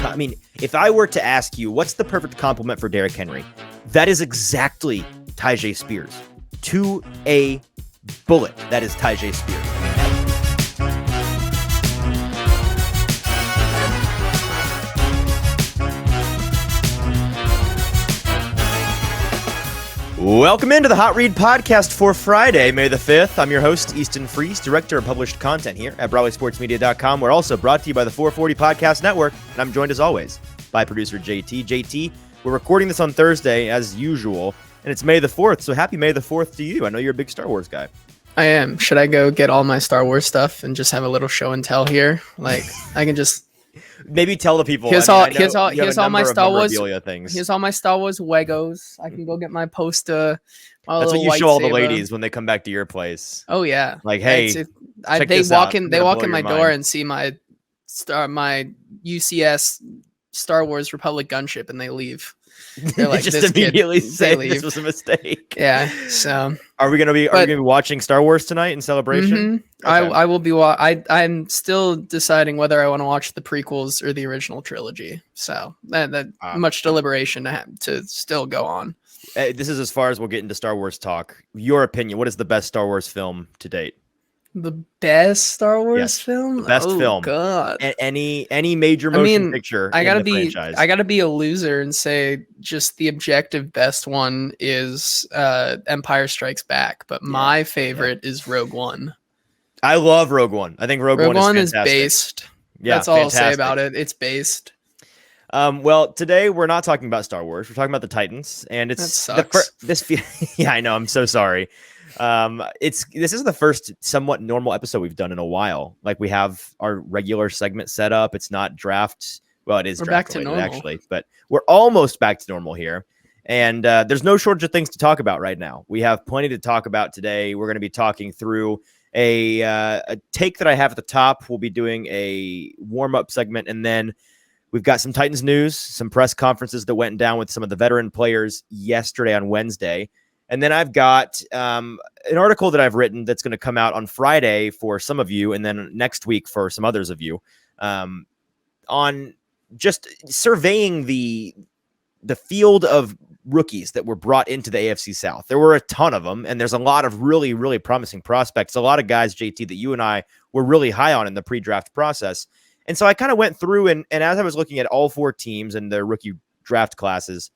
I mean, if I were to ask you, what's the perfect compliment for Derrick Henry? That is exactly Tyjae Spears. To a bullet, that is Tyjae Spears. Welcome into the Hot Read Podcast for Friday, May the 5th. I'm your host, Easton Freeze, Director of Published Content here at BroadwaySportsMedia.com. We're also brought to you by the 440 Podcast Network, and I'm joined as always by producer JT. JT, we're recording this on Thursday as usual, and it's May the 4th, so happy May the 4th to you. I know you're a big Star Wars guy. I am. Should I go get all my Star Wars stuff and just have a little show and tell here? Like, I can just... Maybe tell the people. Here's all my Star Wars things. Here's all my Star Wars Legos. I can go get my poster. That's what you show all the ladies when they come back to your place. Oh yeah. Like, hey, they walk in my door and see my UCS Star Wars Republic gunship and they leave. They're like, just immediately say this was a mistake. Yeah. So are we gonna be watching Star Wars tonight in celebration? Mm-hmm. Okay. I will be. I'm still deciding whether I want to watch the prequels or the original trilogy. So that much deliberation to still go on. This is as far as we'll get into Star Wars talk. Your opinion? What is the best Star Wars film to date? The best Star Wars film? The best film. God. Any major motion picture. I gotta be a loser and say just the objective best one is Empire Strikes Back, but my favorite is Rogue One. I love Rogue One. I think Rogue One is based. Yeah, that's all I'll say about it. It's based. Well, today we're not talking about Star Wars. We're talking about the Titans, and it's yeah, I know. I'm so sorry. This is the first somewhat normal episode we've done in a while. Like, we have our regular segment set up. It's not draft. Well, it is draft related, actually, but we're almost back to normal here. And there's no shortage of things to talk about right now. We have plenty to talk about today. We're going to be talking through a take that I have at the top. We'll be doing a warm-up segment, and then we've got some Titans news, some press conferences that went down with some of the veteran players yesterday on Wednesday. And then I've got an article that I've written that's going to come out on Friday for some of you, and then next week for some others of you, on just surveying the field of rookies that were brought into the AFC South. There were a ton of them, and there's a lot of really, really promising prospects. A lot of guys, JT, that you and I were really high on in the pre-draft process. And so I kind of went through, and as I was looking at all four teams and their rookie draft classes,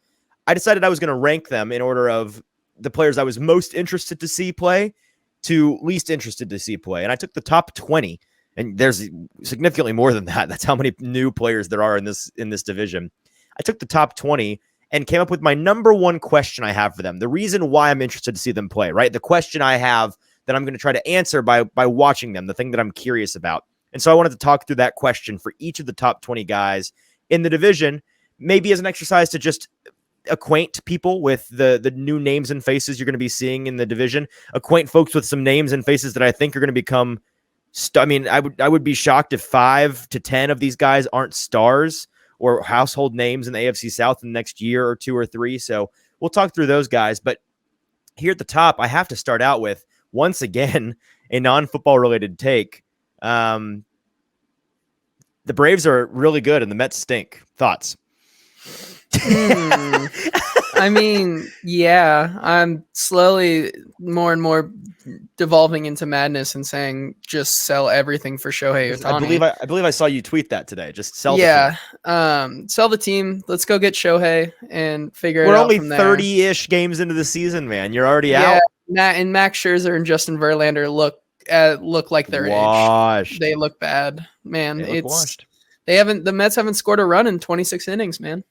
I decided I was going to rank them in order of the players I was most interested to see play to least interested to see play. And I took the top 20, and there's significantly more than that. That's how many new players there are in this division. I took the top 20 and came up with my number one question I have for them. The reason why I'm interested to see them play, right? The question I have that I'm going to try to answer by watching them, the thing that I'm curious about. And so I wanted to talk through that question for each of the top 20 guys in the division, maybe as an exercise to just acquaint people with the new names and faces you're going to be seeing in the division, acquaint folks with some names and faces that I think are going to become I would be shocked if 5 to 10 of these guys aren't stars or household names in the AFC South in the next year or 2 or 3. So we'll talk through those guys. But here at the top, I have to start out with, once again, a non-football related take. The Braves are really good and the Mets stink. Thoughts? I mean, yeah, I'm slowly more and more devolving into madness and saying just sell everything for Shohei Ohtani. I believe I saw you tweet that today. Just sell the team. Sell the team. Let's go get Shohei and figure it out from there. We're only 30-ish games into the season, man. You're already out. And Max Scherzer and Justin Verlander look like they're aged. They look bad, man. The Mets haven't scored a run in 26 innings, man.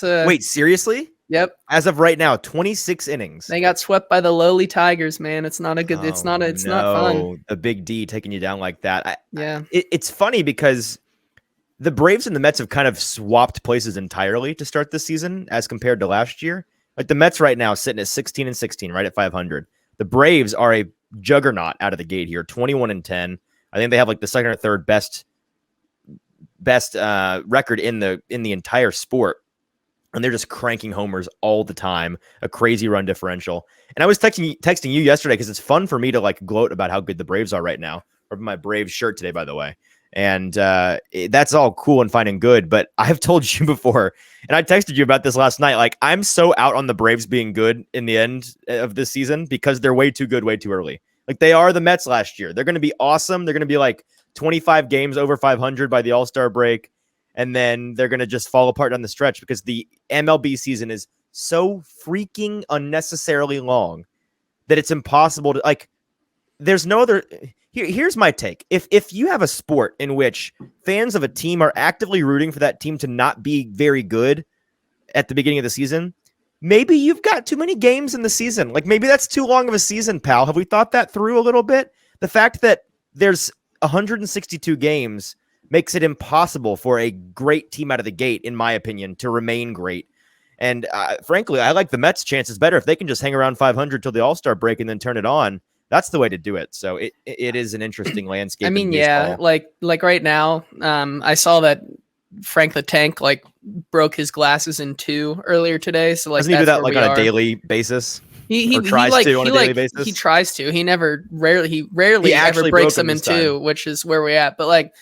Wait, seriously? Yep. As of right now, 26 innings. They got swept by the lowly Tigers, man. It's not a good. It's not fun. The big D taking you down like that. Yeah. It's funny because the Braves and the Mets have kind of swapped places entirely to start this season as compared to last year. Like, the Mets right now sitting at 16-16, right at 500. The Braves are a juggernaut out of the gate here, 21-10. I think they have like the second or third best record in the entire sport. And they're just cranking homers all the time, a crazy run differential. And I was texting you yesterday because it's fun for me to like gloat about how good the Braves are right now. Or my Braves shirt today, by the way. And that's all cool and fine and good. But I've told you before, and I texted you about this last night. Like, I'm so out on the Braves being good in the end of this season because they're way too good, way too early. Like, they are the Mets last year. They're going to be awesome. They're going to be like 25 games over 500 by the All-Star break. And then they're going to just fall apart down the stretch because the MLB season is so freaking unnecessarily long that it's impossible to, like, there's no other. Here's my take. If you have a sport in which fans of a team are actively rooting for that team to not be very good at the beginning of the season, maybe you've got too many games in the season. Like, maybe that's too long of a season, pal. Have we thought that through a little bit? The fact that there's 162 games makes it impossible for a great team out of the gate, in my opinion, to remain great. And frankly, I like the Mets' chances better if they can just hang around 500 till the All-Star break and then turn it on. That's the way to do it. So it is an interesting landscape. I mean, yeah, like right now, I saw that Frank the Tank like broke his glasses in two earlier today. So like, doesn't he do that like on a daily basis? He tries to on a daily basis. He tries to. He rarely ever breaks them in two, which is where we're at. But like,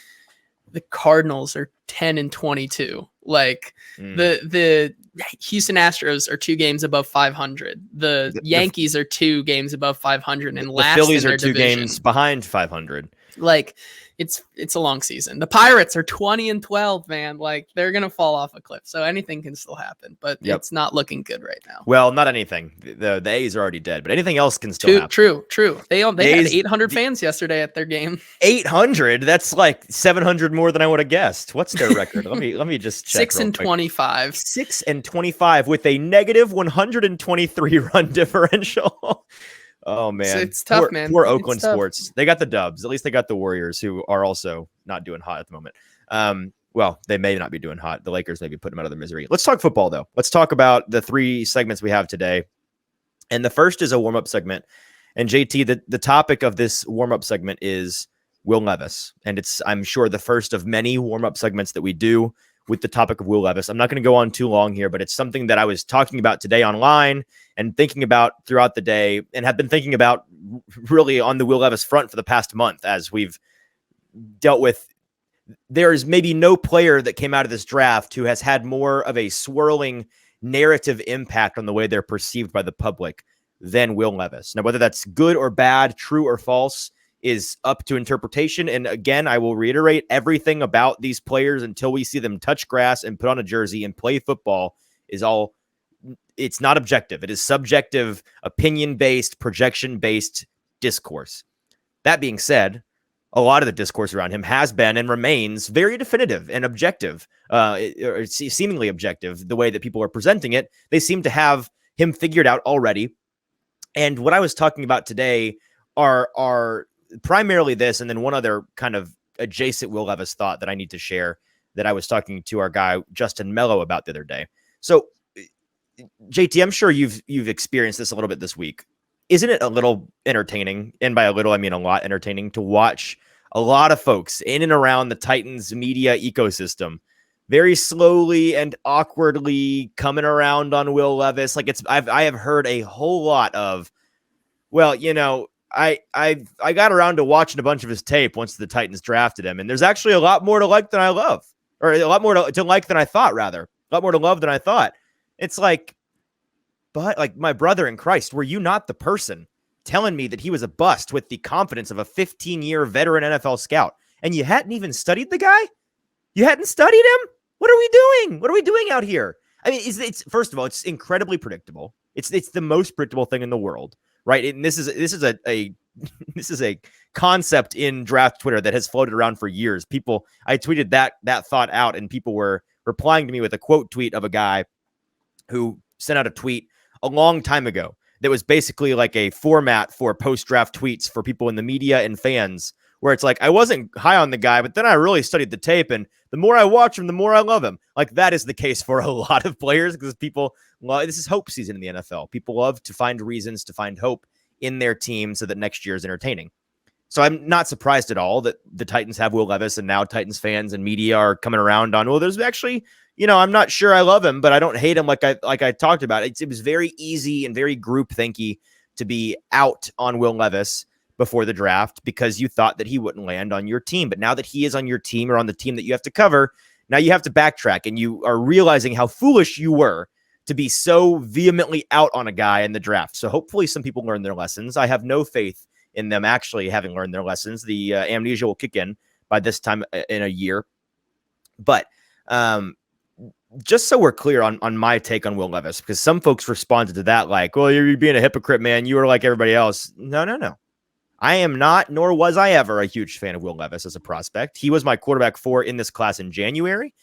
the Cardinals are 10-22. Like the Houston Astros are 2 games above 500. The Yankees are 2 games above 500, and last the Phillies in their are 2 division. games behind 500. Like, it's a long season. The Pirates are 20-12, man. Like, they're gonna fall off a cliff. So anything can still happen, but it's not looking good right now. Well, not anything. The A's are already dead, but anything else can still happen. True. They had 800 fans yesterday at their game. 800? That's like 700 more than I would have guessed. What's their record? let me just check. 6-25. 6-25 with a negative 123 run differential. Oh man, it's tough, man. Poor Oakland sports. They got the dubs. At least they got the Warriors, who are also not doing hot at the moment. Well, they may not be doing hot. The Lakers maybe put them out of their misery. Let's talk football, though. Let's talk about the 3 segments we have today. And the first is a warm-up segment. And JT, the topic of this warm-up segment is Will Levis. And it's, I'm sure, the first of many warm-up segments that we do with the topic of Will Levis. I'm not going to go on too long here, but it's something that I was talking about today online and thinking about throughout the day, and have been thinking about really on the Will Levis front for the past month as we've dealt with. There is maybe no player that came out of this draft who has had more of a swirling narrative impact on the way they're perceived by the public than Will Levis. Now, whether that's good or bad, true or false, is up to interpretation. And again, I will reiterate, everything about these players until we see them touch grass and put on a jersey and play football is all, it's not objective. It is subjective, opinion-based, projection-based discourse. That being said, a lot of the discourse around him has been and remains very definitive and objective, or seemingly objective, the way that people are presenting it. They seem to have him figured out already. And what I was talking about today are primarily this, and then one other kind of adjacent Will Levis thought that I need to share that I was talking to our guy, Justin Mello, about the other day. So, JT, I'm sure you've experienced this a little bit this week. Isn't it a little entertaining, and by a little, I mean a lot entertaining, to watch a lot of folks in and around the Titans media ecosystem very slowly and awkwardly coming around on Will Levis? Like, I have heard a whole lot of, well, you know, I got around to watching a bunch of his tape once the Titans drafted him, and there's actually a lot more to like than I love, or a lot more to like than I thought, rather. A lot more to love than I thought. It's like, but like, my brother in Christ, were you not the person telling me that he was a bust with the confidence of a 15-year veteran NFL scout, and you hadn't even studied the guy? You hadn't studied him? What are we doing? What are we doing out here? I mean, it's first of all, it's incredibly predictable. It's the most predictable thing in the world, right? And this is a concept in draft Twitter that has floated around for years. I tweeted that thought out, and people were replying to me with a quote tweet of a guy who sent out a tweet a long time ago that was basically like a format for post-draft tweets for people in the media and fans, where it's like, I wasn't high on the guy, but then I really studied the tape, and the more I watch him, the more I love him. Like, that is the case for a lot of players, because people love, this is hope season in the NFL. People love to find reasons to find hope in their team so that next year is entertaining. So I'm not surprised at all that the Titans have Will Levis, and now Titans fans and media are coming around on, well, there's actually, you know, I'm not sure I love him, but I don't hate him like I talked about. It was very easy and very group-thinky to be out on Will Levis before the draft because you thought that he wouldn't land on your team. But now that he is on your team or on the team that you have to cover, now you have to backtrack, and you are realizing how foolish you were to be so vehemently out on a guy in the draft. So hopefully some people learn their lessons. I have no faith in them actually having learned their lessons. The amnesia will kick in by this time in a year. But just so we're clear on my take on Will Levis, because some folks responded to that like, well, you're being a hypocrite, man. You are like everybody else. No. I am not, nor was I ever a huge fan of Will Levis as a prospect. He was my quarterback 4 in this class in January.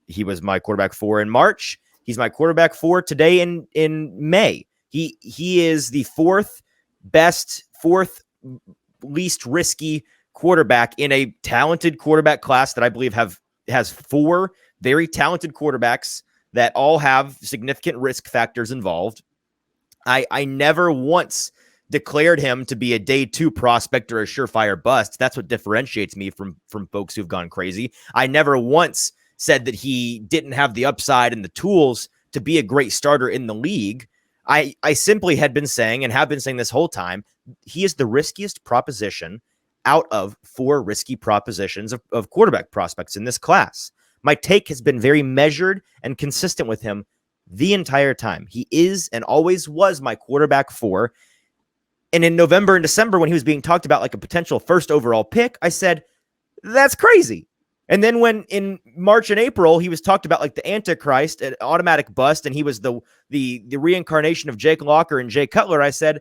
He was my quarterback 4 in March. He's my quarterback 4 today in May. He is the fourth least risky quarterback in a talented quarterback class that I believe has 4 very talented quarterbacks that all have significant risk factors involved. I never once declared him to be a day 2 prospect or a surefire bust. That's what differentiates me from folks who've gone crazy. I never once said that he didn't have the upside and the tools to be a great starter in the league. I simply had been saying, and have been saying this whole time, he is the riskiest proposition out of 4 risky propositions of quarterback prospects in this class. My take has been very measured and consistent with him the entire time. He is and always was my quarterback 4. And in November and December, when he was being talked about like a potential first overall pick, I said, that's crazy. And then when in March and April, he was talked about like the Antichrist, an automatic bust, and he was the reincarnation of Jake Locker and Jay Cutler, I said,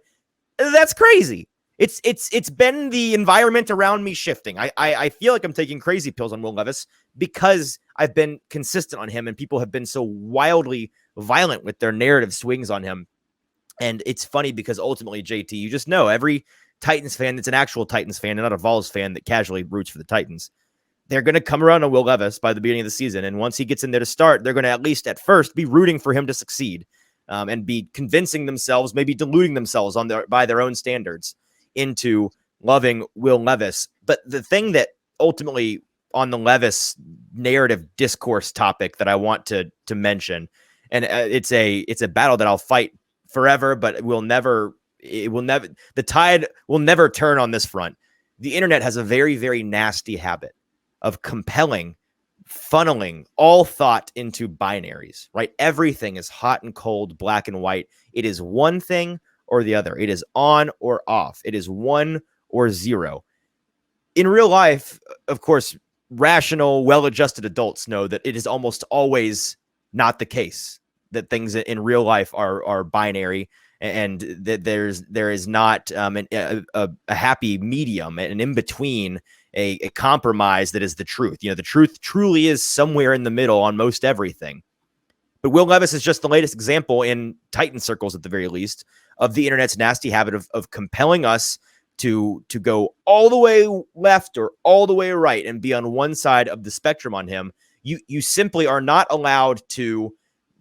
that's crazy. It's been the environment around me shifting. I feel like I'm taking crazy pills on Will Levis because I've been consistent on him, and people have been so wildly violent with their narrative swings on him. And it's funny because ultimately, JT, you just know every Titans fan that's an actual Titans fan and not a Vols fan that casually roots for the Titans, they're going to come around on Will Levis by the beginning of the season. And once he gets in there to start, they're going to at least at first be rooting for him to succeed and be convincing themselves, maybe deluding themselves by their own standards into loving Will Levis. But the thing that ultimately on the Levis narrative discourse topic that I want to mention, and it's a battle that I'll fight forever, but the tide will never turn on this front. The internet has a very, very nasty habit of funneling all thought into binaries, right? Everything is hot and cold, black and white. It is one thing or the other. It is on or off. It is 1 or 0. In real life, of course, rational, well-adjusted adults know that it is almost always not the case, that things in real life are binary, and that there is not a happy medium, an in-between, a compromise that is the truth. The truth truly is somewhere in the middle on most everything. But Will Levis is just the latest example in Titan circles, at the very least, of the internet's nasty habit of compelling us to go all the way left or all the way right and be on one side of the spectrum on him. You simply are not allowed to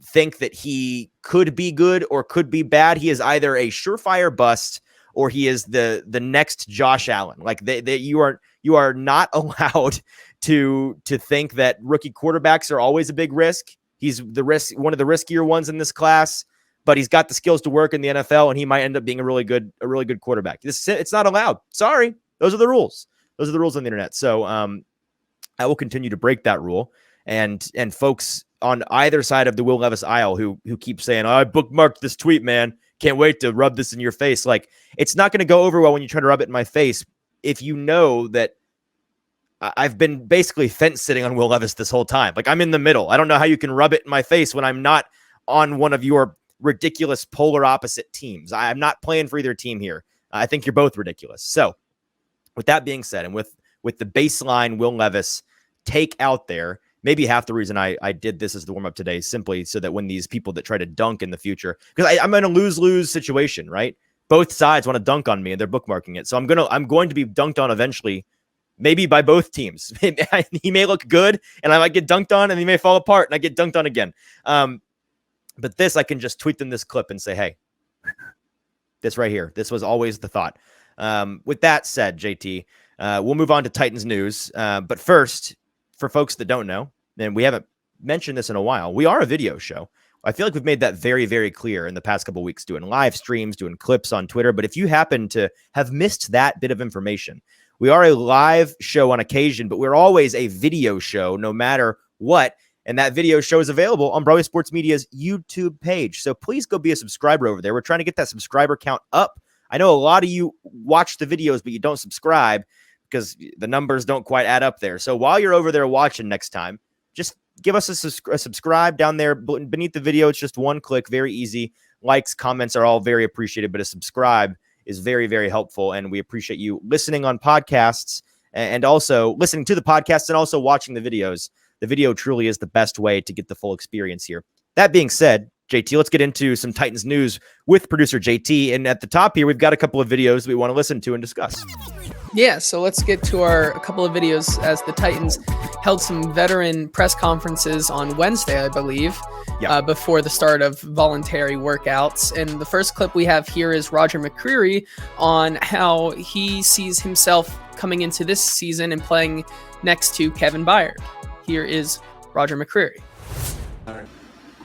think that he could be good or could be bad. He is either a surefire bust or he is the next Josh Allen. Like you are not allowed to think that rookie quarterbacks are always a big risk. He's one of the riskier ones in this class, but he's got the skills to work in the NFL, and he might end up being a really good quarterback. It's not allowed. Sorry. Those are the rules. Those are the rules on the internet. So I will continue to break that rule. And folks on either side of the Will Levis aisle who keep saying, I bookmarked this tweet, man. Can't wait to rub this in your face. Like, it's not going to go over well when you try to rub it in my face if you know that I've been basically fence sitting on Will Levis this whole time. Like, I'm in the middle. I don't know how you can rub it in my face when I'm not on one of your ridiculous polar opposite teams. I'm not playing for either team here. I think you're both ridiculous. So with that being said, and with the baseline Will Levis take out there, maybe half the reason I did this as the warm-up today, simply so that when these people that try to dunk in the future, because I'm in a lose-lose situation, right? Both sides want to dunk on me and they're bookmarking it. So I'm going to be dunked on eventually, maybe by both teams. He may look good and I might get dunked on, and he may fall apart and I get dunked on again. But this, I can just tweet them this clip and say, hey, this right here, this was always the thought. With that said, JT, we'll move on to Titans news. But first, for folks that don't know, and we haven't mentioned this in a while, we are a video show. I feel like we've made that very, very clear in the past couple of weeks, doing live streams, doing clips on Twitter. But if you happen to have missed that bit of information, we are a live show on occasion, but we're always a video show no matter what. And that video show is available on Broadway Sports Media's YouTube page. So please go be a subscriber over there. We're trying to get that subscriber count up. I know a lot of you watch the videos, but you don't subscribe because the numbers don't quite add up there. So while you're over there watching next time, just give us a subscribe down there beneath the video. It's just one click, very easy. Likes, comments are all very appreciated, but a subscribe is very, very helpful. And we appreciate you listening on podcasts and also listening to the podcast and also watching the videos. The video truly is the best way to get the full experience here. That being said, JT, let's get into some Titans news with producer JT. And at the top here, we've got a couple of videos that we want to listen to and discuss. Yeah, so let's get to a couple of videos as the Titans held some veteran press conferences on Wednesday, I believe, before the start of voluntary workouts. And the first clip we have here is Roger McCreary on how he sees himself coming into this season and playing next to Kevin Byard. Here is Roger McCreary.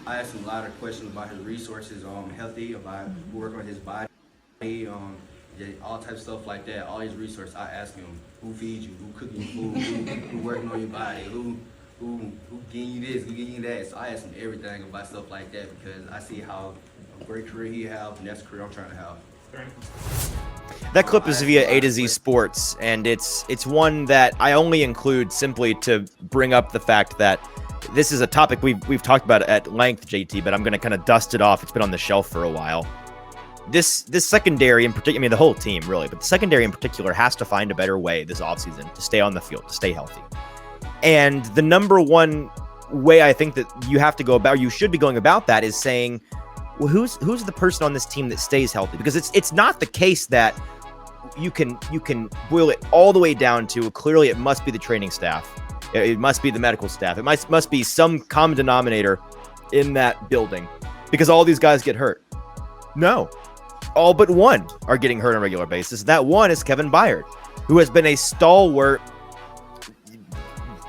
I asked him a lot of questions about his resources, healthy, about working on his body, all types of stuff like that. All his resources, I ask him, who feeds you, who cooking you food, who working on your body, who getting you this, who getting you that. So I ask him everything about stuff like that because I see how a great career he has, and that's the career I'm trying to have. That clip is via A to Z Sports, and it's one that I only include simply to bring up the fact that this is a topic we've talked about at length, JT, but I'm going to kind of dust it off. It's been on the shelf for a while. This secondary in particular, I mean, the whole team really, but the secondary in particular has to find a better way this offseason to stay on the field, to stay healthy. And the number one way I think that you have to go about, or you should be going about that, is saying, well, who's the person on this team that stays healthy? Because it's not the case that you can boil it all the way down to clearly it must be the training staff. It must be the medical staff. It must be some common denominator in that building because all these guys get hurt. No, all but one are getting hurt on a regular basis. That one is Kevin Byard, who has been a stalwart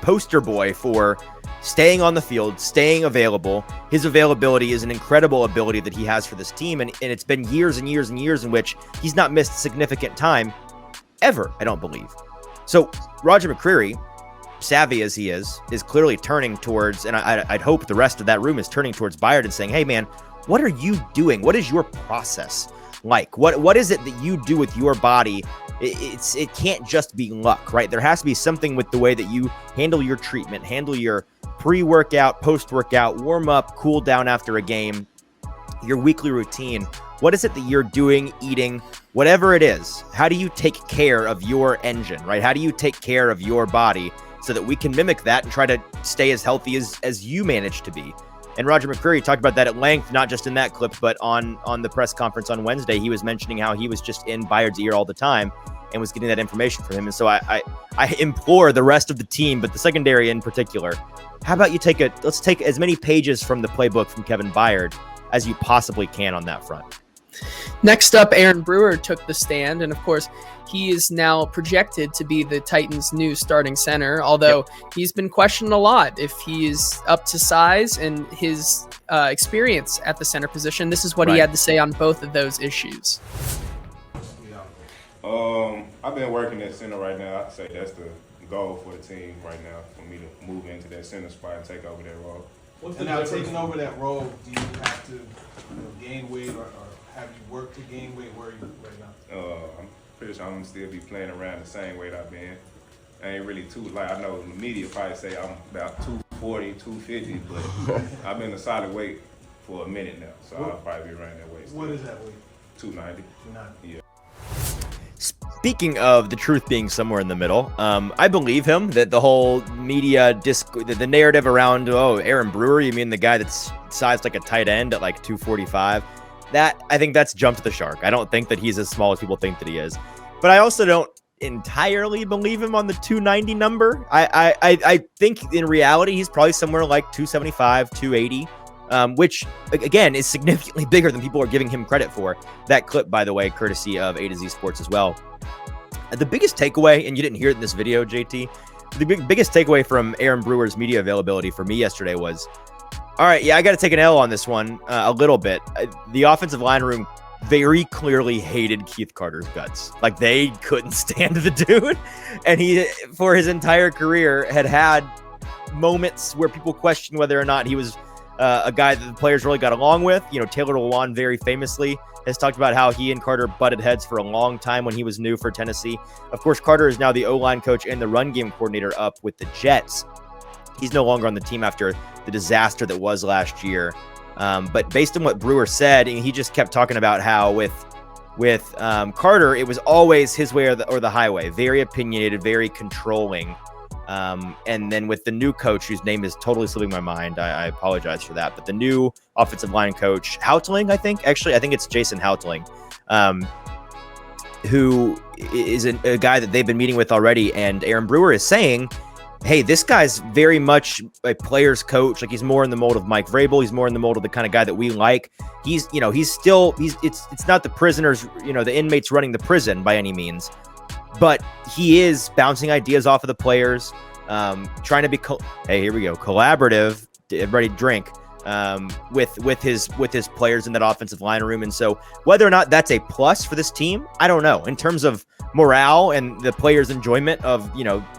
poster boy for staying on the field, staying available. His availability is an incredible ability that he has for this team. And it's been years and years and years in which he's not missed significant time ever, I don't believe. So Roger McCreary, savvy as he is clearly turning towards, and I'd hope the rest of that room is turning towards Byard and saying, hey man, what are you doing? What is your process like? What is it that you do with your body? It can't just be luck, right? There has to be something with the way that you handle your treatment, handle your pre-workout, post-workout, warm up, cool down after a game, your weekly routine. What is it that you're doing, eating, whatever it is? How do you take care of your engine, right? How do you take care of your body so that we can mimic that and try to stay as healthy as you manage to be? And Roger McCreary talked about that at length, not just in that clip, but on the press conference on Wednesday. He was mentioning how he was just in Byard's ear all the time and was getting that information from him. And so I implore the rest of the team, but the secondary in particular, how about you let's take as many pages from the playbook from Kevin Byard as you possibly can on that front. Next up, Aaron Brewer took the stand, and of course, he is now projected to be the Titans' new starting center, although he's been questioned a lot if he is up to size and his experience at the center position. This is what he had to say on both of those issues. I've been working at center right now. I'd say that's the goal for the team right now, for me to move into that center spot and take over that role. And now taking over that role, do you have to gain weight or have you worked to gain weight? Where are you right now? I'm pretty sure I'm gonna still be playing around the same weight I've been. I ain't really I know the media probably say I'm about 240, 250, but I've been a solid weight for a minute now, so I'll probably be around that weight. What is that weight? 290. 290. Yeah. Speaking of the truth being somewhere in the middle, I believe him that the whole media the narrative around, Aaron Brewer, you mean the guy that's sized like a tight end at like 245? I think that's jumped the shark. I don't think that he's as small as people think that he is. But I also don't entirely believe him on the 290 number. I think in reality, he's probably somewhere like 275, 280. Which, again, is significantly bigger than people are giving him credit for. That clip, by the way, courtesy of A to Z Sports as well. The biggest takeaway, and you didn't hear it in this video, JT, the biggest takeaway from Aaron Brewer's media availability for me yesterday was All right, yeah, I got to take an L on this one a little bit. The offensive line room very clearly hated Keith Carter's guts. Like, they couldn't stand the dude, and he, for his entire career, had moments where people questioned whether or not he was a guy that the players really got along with. You know, Taylor Lewan very famously has talked about how he and Carter butted heads for a long time when he was new for Tennessee. Of course, Carter is now the O-line coach and the run game coordinator up with the Jets. He's no longer on the team after the disaster that was last year. But based on what Brewer said, he just kept talking about how with Carter, it was always his way or the highway. Very opinionated, very controlling. And then with the new coach, whose name is totally slipping my mind, I apologize for that. But the new offensive line coach, Houtling, I think it's Jason Houtling, who is a guy that they've been meeting with already. And Aaron Brewer is saying, hey, this guy's very much a player's coach. Like, he's more in the mold of Mike Vrabel. He's more in the mold of the kind of guy that we like. It's not the prisoners, the inmates running the prison by any means, but he is bouncing ideas off of the players, trying to be, here we go, collaborative. Everybody drink. With his players in that offensive line room. And so whether or not that's a plus for this team, I don't know. In terms of morale and the players' enjoyment of,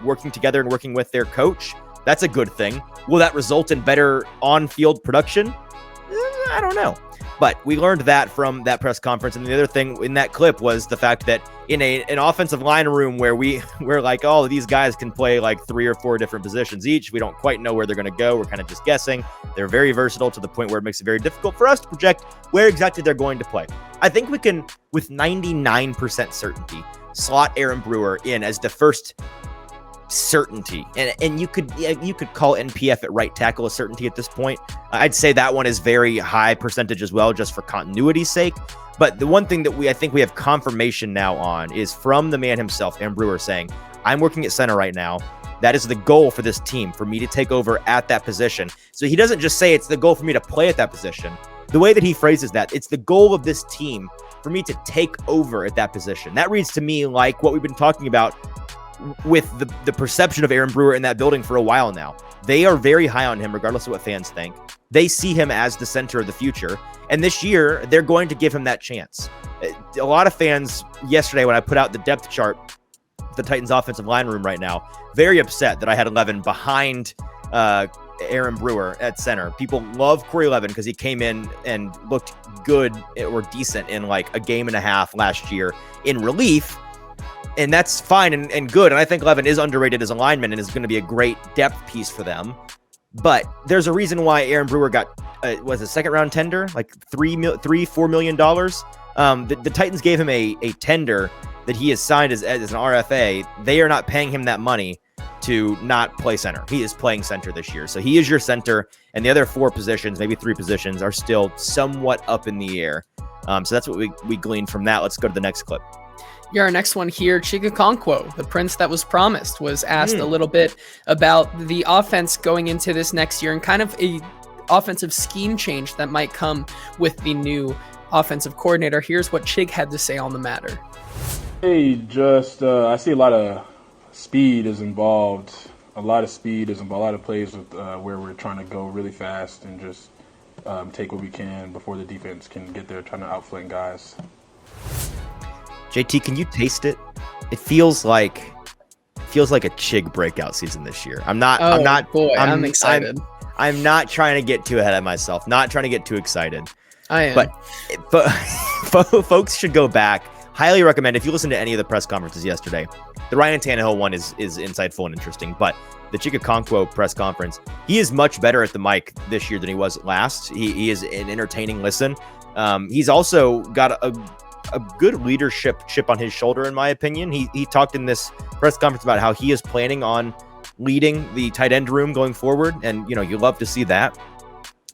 working together and working with their coach, that's a good thing. Will that result in better on-field production? I don't know. But we learned that from that press conference. And the other thing in that clip was the fact that in an offensive line room where we're like, oh, these guys can play like 3 or 4 different positions each. We don't quite know where they're going to go. We're kind of just guessing. They're very versatile to the point where it makes it very difficult for us to project where exactly they're going to play. I think we can, with 99% certainty, slot Aaron Brewer in as the first certainty, and you could call NPF at right tackle a certainty at this point. I'd say that one is very high percentage as well, just for continuity's sake. But the one thing that I think we have confirmation now on is from the man himself, Aaron Brewer, saying, I'm working at center right now. That is the goal for this team, for me to take over at that position. So he doesn't just say it's the goal for me to play at that position. The way that he phrases that, it's the goal of this team for me to take over at that position. That reads to me like what we've been talking about with the perception of Aaron Brewer in that building for a while now. They are very high on him, regardless of what fans think. They see him as the center of the future. And this year, they're going to give him that chance. A lot of fans yesterday, when I put out the depth chart, the Titans offensive line room right now, very upset that I had 11 behind Aaron Brewer at center. People love Corey Levin because he came in and looked good or decent in like a game and a half last year in relief. And that's fine and good. And I think Levin is underrated as a lineman and is going to be a great depth piece for them. But there's a reason why Aaron Brewer got, was a second round tender, like $4 million. The Titans gave him a tender that he has signed as an RFA. They are not paying him that money to not play center. He is playing center this year. So he is your center. And the other 4 positions, maybe 3 positions, are still somewhat up in the air. So that's what we gleaned from that. Let's go to the next clip. Yeah, our next one here, Chigakonkwo, the prince that was promised, was asked a little bit about the offense going into this next year and kind of a offensive scheme change that might come with the new offensive coordinator. Here's what Chig had to say on the matter. Hey, I see a lot of speed is involved. A lot of plays with where we're trying to go really fast and just take what we can before the defense can get there, trying to outflank guys. JT, can you taste it? It feels like a Chig breakout season this year. I'm excited. I'm not trying to get too ahead of myself. Not trying to get too excited. I am. But folks should go back. Highly recommend, if you listen to any of the press conferences yesterday. The Ryan Tannehill one is insightful and interesting, but the Chigakonkwo press conference, he is much better at the mic this year than he was last. He is an entertaining listen. He's also got a good leadership chip on his shoulder, in my opinion. He talked in this press conference about how he is planning on leading the tight end room going forward. And, you love to see that.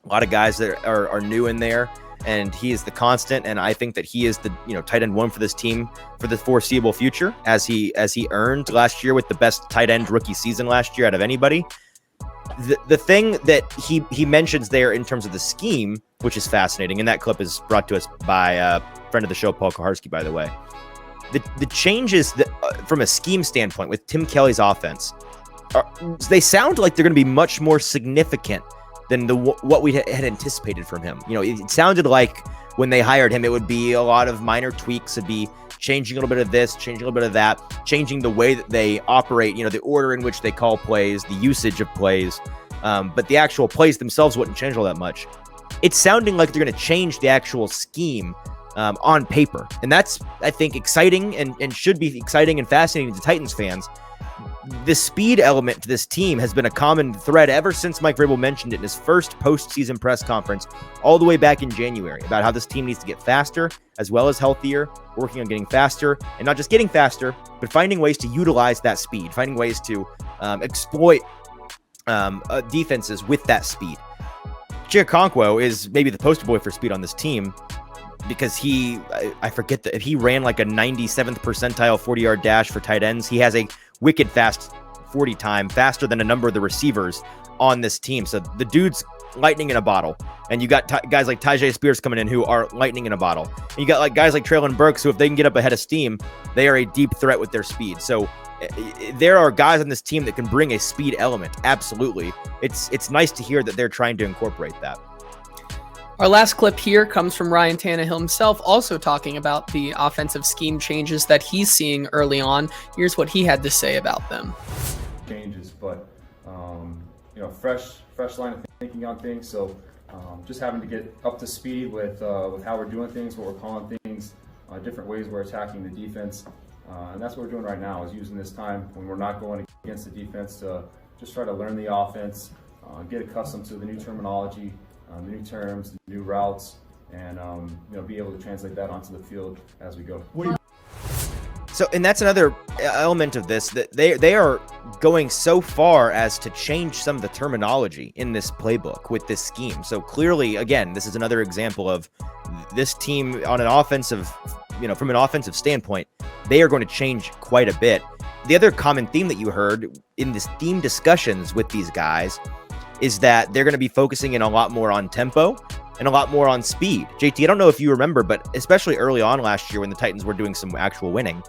A lot of guys that are new in there, and he is the constant. And I think that he is the, tight end 1 for this team for the foreseeable future, as he earned last year with the best tight end rookie season last year out of anybody. The thing that he mentions there in terms of the scheme, which is fascinating, and that clip is brought to us by a friend of the show, Paul Kaharski, by the way. The changes that, from a scheme standpoint with Tim Kelly's offense, they sound like they're going to be much more significant than what we had anticipated from him. You know, it sounded like when they hired him, it would be a lot of minor tweaks. It'd be changing a little bit of this, changing a little bit of that, changing the way that they operate, you know, the order in which they call plays, the usage of plays. But the actual plays themselves wouldn't change all that much. It's sounding like they're going to change the actual scheme on paper. And that's, I think, exciting and should be exciting and fascinating to Titans fans. The speed element to this team has been a common thread ever since Mike Vrabel mentioned it in his first postseason press conference all the way back in January about how this team needs to get faster as well as healthier, working on getting faster, and not just getting faster, but finding ways to utilize that speed, finding ways to exploit defenses with that speed. Chiakonkwo is maybe the poster boy for speed on this team because I forget that he ran like a 97th percentile 40-yard dash for tight ends. He has a wicked fast 40 time, faster than a number of the receivers on this team. So the dude's lightning in a bottle. And you got guys like Tyjae Spears coming in who are lightning in a bottle. And you got like guys like Treylon Burks who, if they can get up ahead of steam, they are a deep threat with their speed. So there are guys on this team that can bring a speed element. Absolutely. It's nice to hear that they're trying to incorporate that. Our last clip here comes from Ryan Tannehill himself, also talking about the offensive scheme changes that he's seeing early on. Here's what he had to say about them. Changes, but fresh line of thinking on things. So just having to get up to speed with how we're doing things, what we're calling things, different ways we're attacking the defense, and that's what we're doing right now. Is using this time when we're not going against the defense to just try to learn the offense, get accustomed to the new terminology. The new terms, the new routes, and be able to translate that onto the field as we go. So, and that's another element of this, that they are going so far as to change some of the terminology in this playbook with this scheme. So clearly, again, this is another example of this team on an offensive, from an offensive standpoint, they are going to change quite a bit. The other common theme that you heard in this theme discussions with these guys is that they're going to be focusing in a lot more on tempo and a lot more on speed. JT, I don't know if you remember, but especially early on last year when the Titans were doing some actual winning,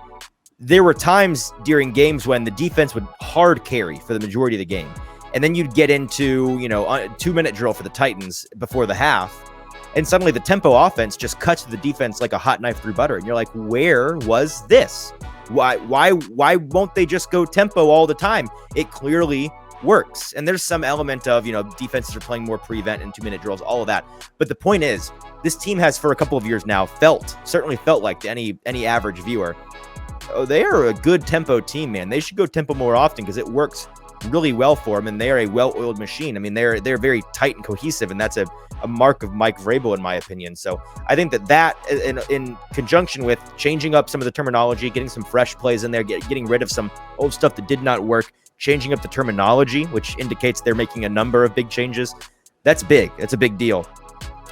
there were times during games when the defense would hard carry for the majority of the game. And then you'd get into, a 2-minute drill for the Titans before the half. And suddenly the tempo offense just cuts to the defense like a hot knife through butter. And you're like, where was this? Why won't they just go tempo all the time? It clearly works. And there's some element of, defenses are playing more prevent and 2-minute drills, all of that. But the point is, this team has for a couple of years now certainly felt like to any average viewer, they are a good tempo team, man. They should go tempo more often because it works really well for them, and they are a well-oiled machine. I mean, they're very tight and cohesive, and that's a mark of Mike Vrabel, in my opinion. So I think that in conjunction with changing up some of the terminology, getting some fresh plays in there, getting rid of some old stuff that did not work, changing up the terminology, which indicates they're making a number of big changes. That's big. That's a big deal.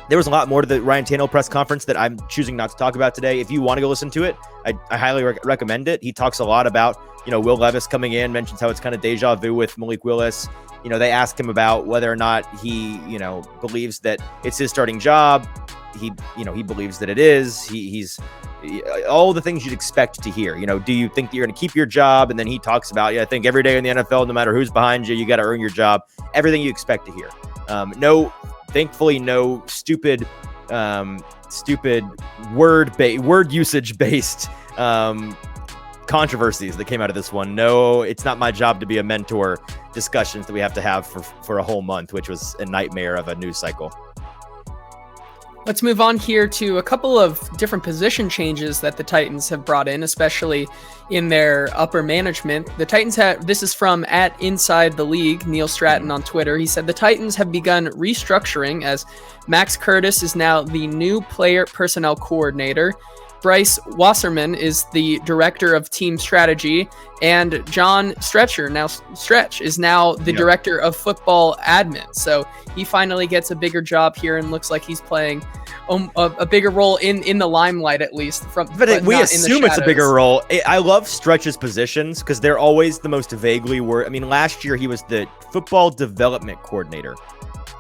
There was a lot more to the Ryan Tannehill press conference that I'm choosing not to talk about today. If you want to go listen to it, I highly recommend it. He talks a lot about, Will Levis coming in, mentions how it's kind of deja vu with Malik Willis. They ask him about whether or not he, believes that it's his starting job. He believes that it is. He's all the things you'd expect to hear. Do you think that you're going to keep your job? And then he talks about, I think every day in the NFL, no matter who's behind you, you got to earn your job. Everything you expect to hear. Thankfully, no stupid word usage based controversies that came out of this one. No, it's not my job to be a mentor discussions that we have to have for a whole month, which was a nightmare of a news cycle. Let's move on here to a couple of different position changes that the Titans have brought in, especially in their upper management. The Titans this is from @InsideTheLeague, Neil Stratton on Twitter. He said the Titans have begun restructuring as Max Curtis is now the new player personnel coordinator. Bryce Wasserman is the director of team strategy, and John Stretch is now the director of football admin. So he finally gets a bigger job here and looks like he's playing a bigger role in the limelight, at least. But we assume it's a bigger role. I love Stretch's positions because they're always the most vaguely worded. I mean, last year he was the football development coordinator.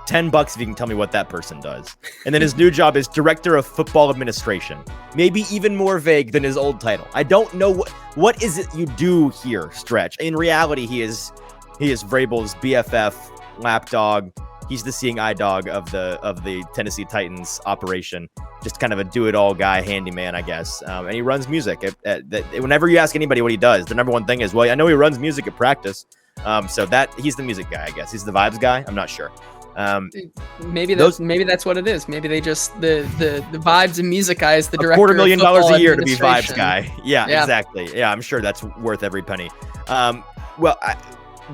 $10 if you can tell me what that person does. And then his new job is director of football administration. Maybe even more vague than his old title. I don't know what is it you do here, Stretch. In reality, he is Vrabel's BFF, lapdog. He's the seeing eye dog of the Tennessee Titans operation. Just kind of a do-it-all guy, handyman, I guess. And he runs music. Whenever you ask anybody what he does, the number one thing is, well, I know he runs music at practice. So that he's the music guy, I guess. He's the vibes guy. I'm not sure. Maybe that's what it is. Maybe they just the vibes and music guy is the director. $250,000 a year to be vibes guy. Yeah, exactly. Yeah, I'm sure that's worth every penny.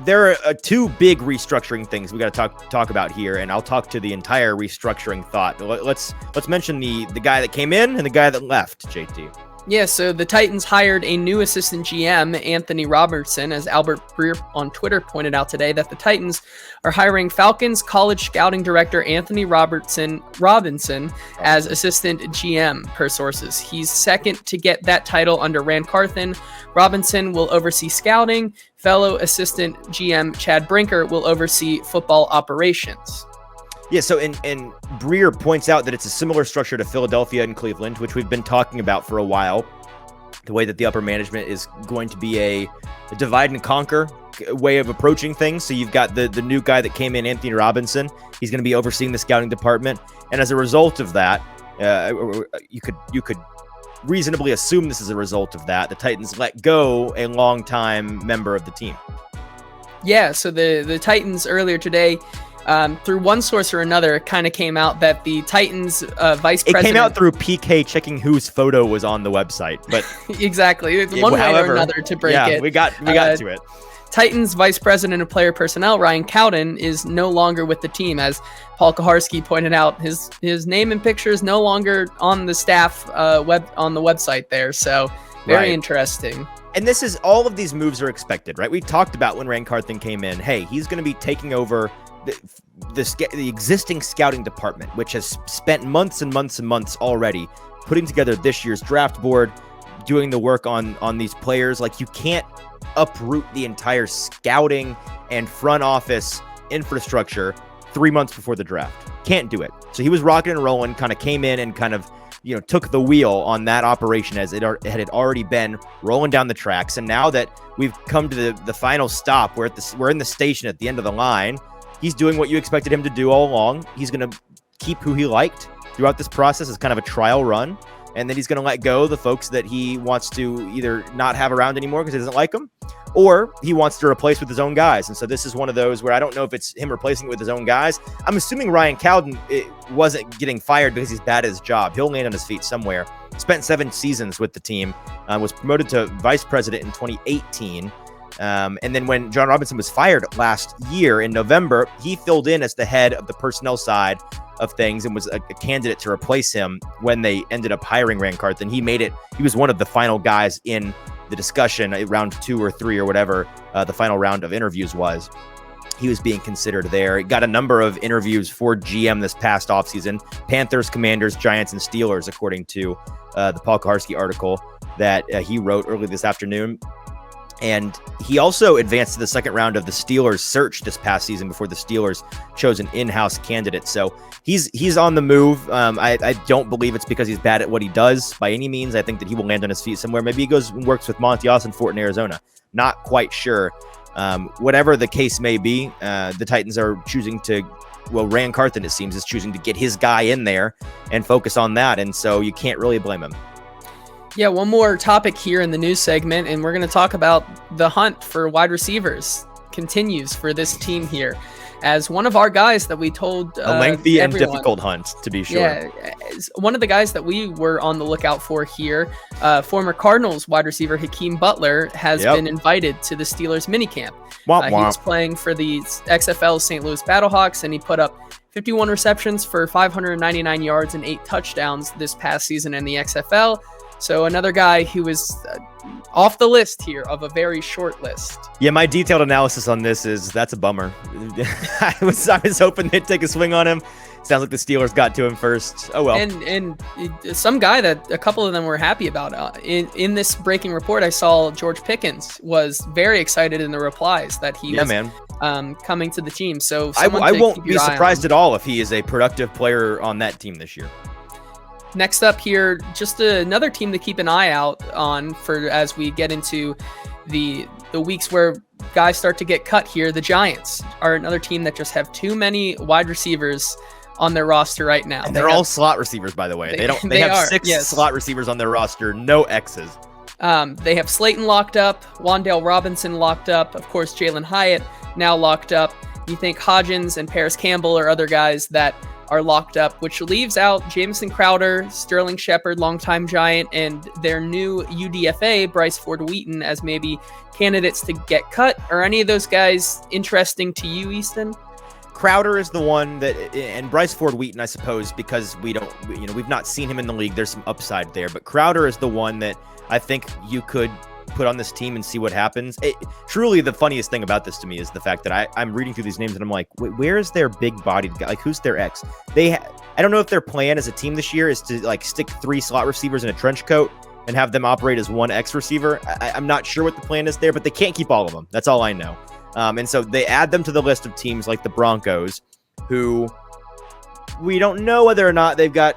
There are two big restructuring things we got to talk about here, and I'll talk to the entire restructuring thought. Let's mention the guy that came in and the guy that left, JT. Yeah, so the Titans hired a new assistant GM, Anthony Robertson, as Albert Breer on Twitter pointed out today that the Titans are hiring Falcons college scouting director Anthony Robinson as assistant GM, per sources. He's second to get that title under Rand Carthon. Robinson will oversee scouting. Fellow assistant GM Chad Brinker will oversee football operations. Yeah, so and Breer points out that it's a similar structure to Philadelphia and Cleveland, which we've been talking about for a while. The way that the upper management is going to be a divide and conquer way of approaching things. So you've got the new guy that came in, Anthony Robinson. He's going to be overseeing the scouting department, and as a result of that, you could reasonably assume this is a result of that. The Titans let go a longtime member of the team. Yeah, so the Titans earlier today. Through one source or another, it kind of came out that the Titans vice president... It came out through PK checking whose photo was on the website, but... Exactly. One way or another to break it. we got to it. Titans vice president of player personnel, Ryan Cowden, is no longer with the team. As Paul Kaharski pointed out, his name and picture is no longer on the staff on the website there. So very interesting. And this is, all of these moves are expected, right? We talked about when Rand Carthon came in, hey, he's going to be taking over the existing scouting department, which has spent months and months and months already putting together this year's draft board, doing the work on these players. Like, you can't uproot the entire scouting and front office infrastructure 3 months before the draft. Can't do it. So he was rocking and rolling, kind of came in and kind of, took the wheel on that operation as it had already been rolling down the tracks. And now that we've come to the final stop, we're in the station at the end of the line. He's doing what you expected him to do all along. He's going to keep who he liked throughout this process as kind of a trial run. And then he's going to let go the folks that he wants to either not have around anymore because he doesn't like them, or he wants to replace with his own guys. And so this is one of those where I don't know if it's him replacing it with his own guys. I'm assuming Ryan Cowden wasn't getting fired because he's bad at his job. He'll land on his feet somewhere. Spent 7 seasons with the team, was promoted to vice president in 2018. And then when John Robinson was fired last year in November, he filled in as the head of the personnel side of things and was a candidate to replace him when they ended up hiring Rand Carthon. He was one of the final guys in the discussion, round 2 or 3 or whatever the final round of interviews was. He was being considered there. He got a number of interviews for GM this past offseason. Panthers, Commanders, Giants, and Steelers, according to the Paul Kaharski article that he wrote early this afternoon. And he also advanced to the second round of the Steelers search this past season before the Steelers chose an in-house candidate. So he's on the move. I don't believe it's because he's bad at what he does by any means. I think that he will land on his feet somewhere. Maybe he goes and works with Monty Austin-Fort in Arizona. Not quite sure. Whatever the case may be, the Titans are choosing to, Rand Carthon, it seems, is choosing to get his guy in there and focus on that. And so you can't really blame him. Yeah, one more topic here in the news segment, and we're going to talk about the hunt for wide receivers continues for this team here. As one of our guys that we told a lengthy and difficult hunt, to be sure. Yeah, one of the guys that we were on the lookout for here, former Cardinals wide receiver Hakeem Butler has been invited to the Steelers minicamp. He's playing for the XFL St. Louis Battlehawks, and he put up 51 receptions for 599 yards and 8 touchdowns this past season in the XFL. So another guy who was off the list here of a very short list. Yeah, my detailed analysis on this is that's a bummer. I was hoping they'd take a swing on him. Sounds like the Steelers got to him first. Oh, well. And some guy that a couple of them were happy about. In this breaking report, I saw George Pickens was very excited in the replies that he was coming to the team. So I won't be surprised at all if he is a productive player on that team this year. Next up here, just another team to keep an eye out on for as we get into the the weeks where guys start to get cut here, the Giants are another team that just have too many wide receivers on their roster right now. And they're all slot receivers, by the way. They have 6 slot receivers on their roster, no X's. They have Slayton locked up, Wan'Dale Robinson locked up, of course Jalen Hyatt now locked up. You think Hodgins and Paris Campbell are other guys that are locked up, which leaves out Jamison Crowder, Sterling Shepard, longtime Giant, and their new UDFA, Bryce Ford-Wheaton, as maybe candidates to get cut. Are any of those guys interesting to you, Easton? Crowder is the one that, and Bryce Ford-Wheaton, I suppose, because we've not seen him in the league. There's some upside there, but Crowder is the one that I think you could put on this team and see what happens. Truly, the funniest thing about this to me is the fact that I'm reading through these names and I'm like, where is their big-bodied guy? Like, who's their X? I don't know if their plan as a team this year is to like stick 3 slot receivers in a trench coat and have them operate as 1 X receiver. I'm not sure what the plan is there, but they can't keep all of them. That's all I know. And so they add them to the list of teams like the Broncos, who we don't know whether or not they've got,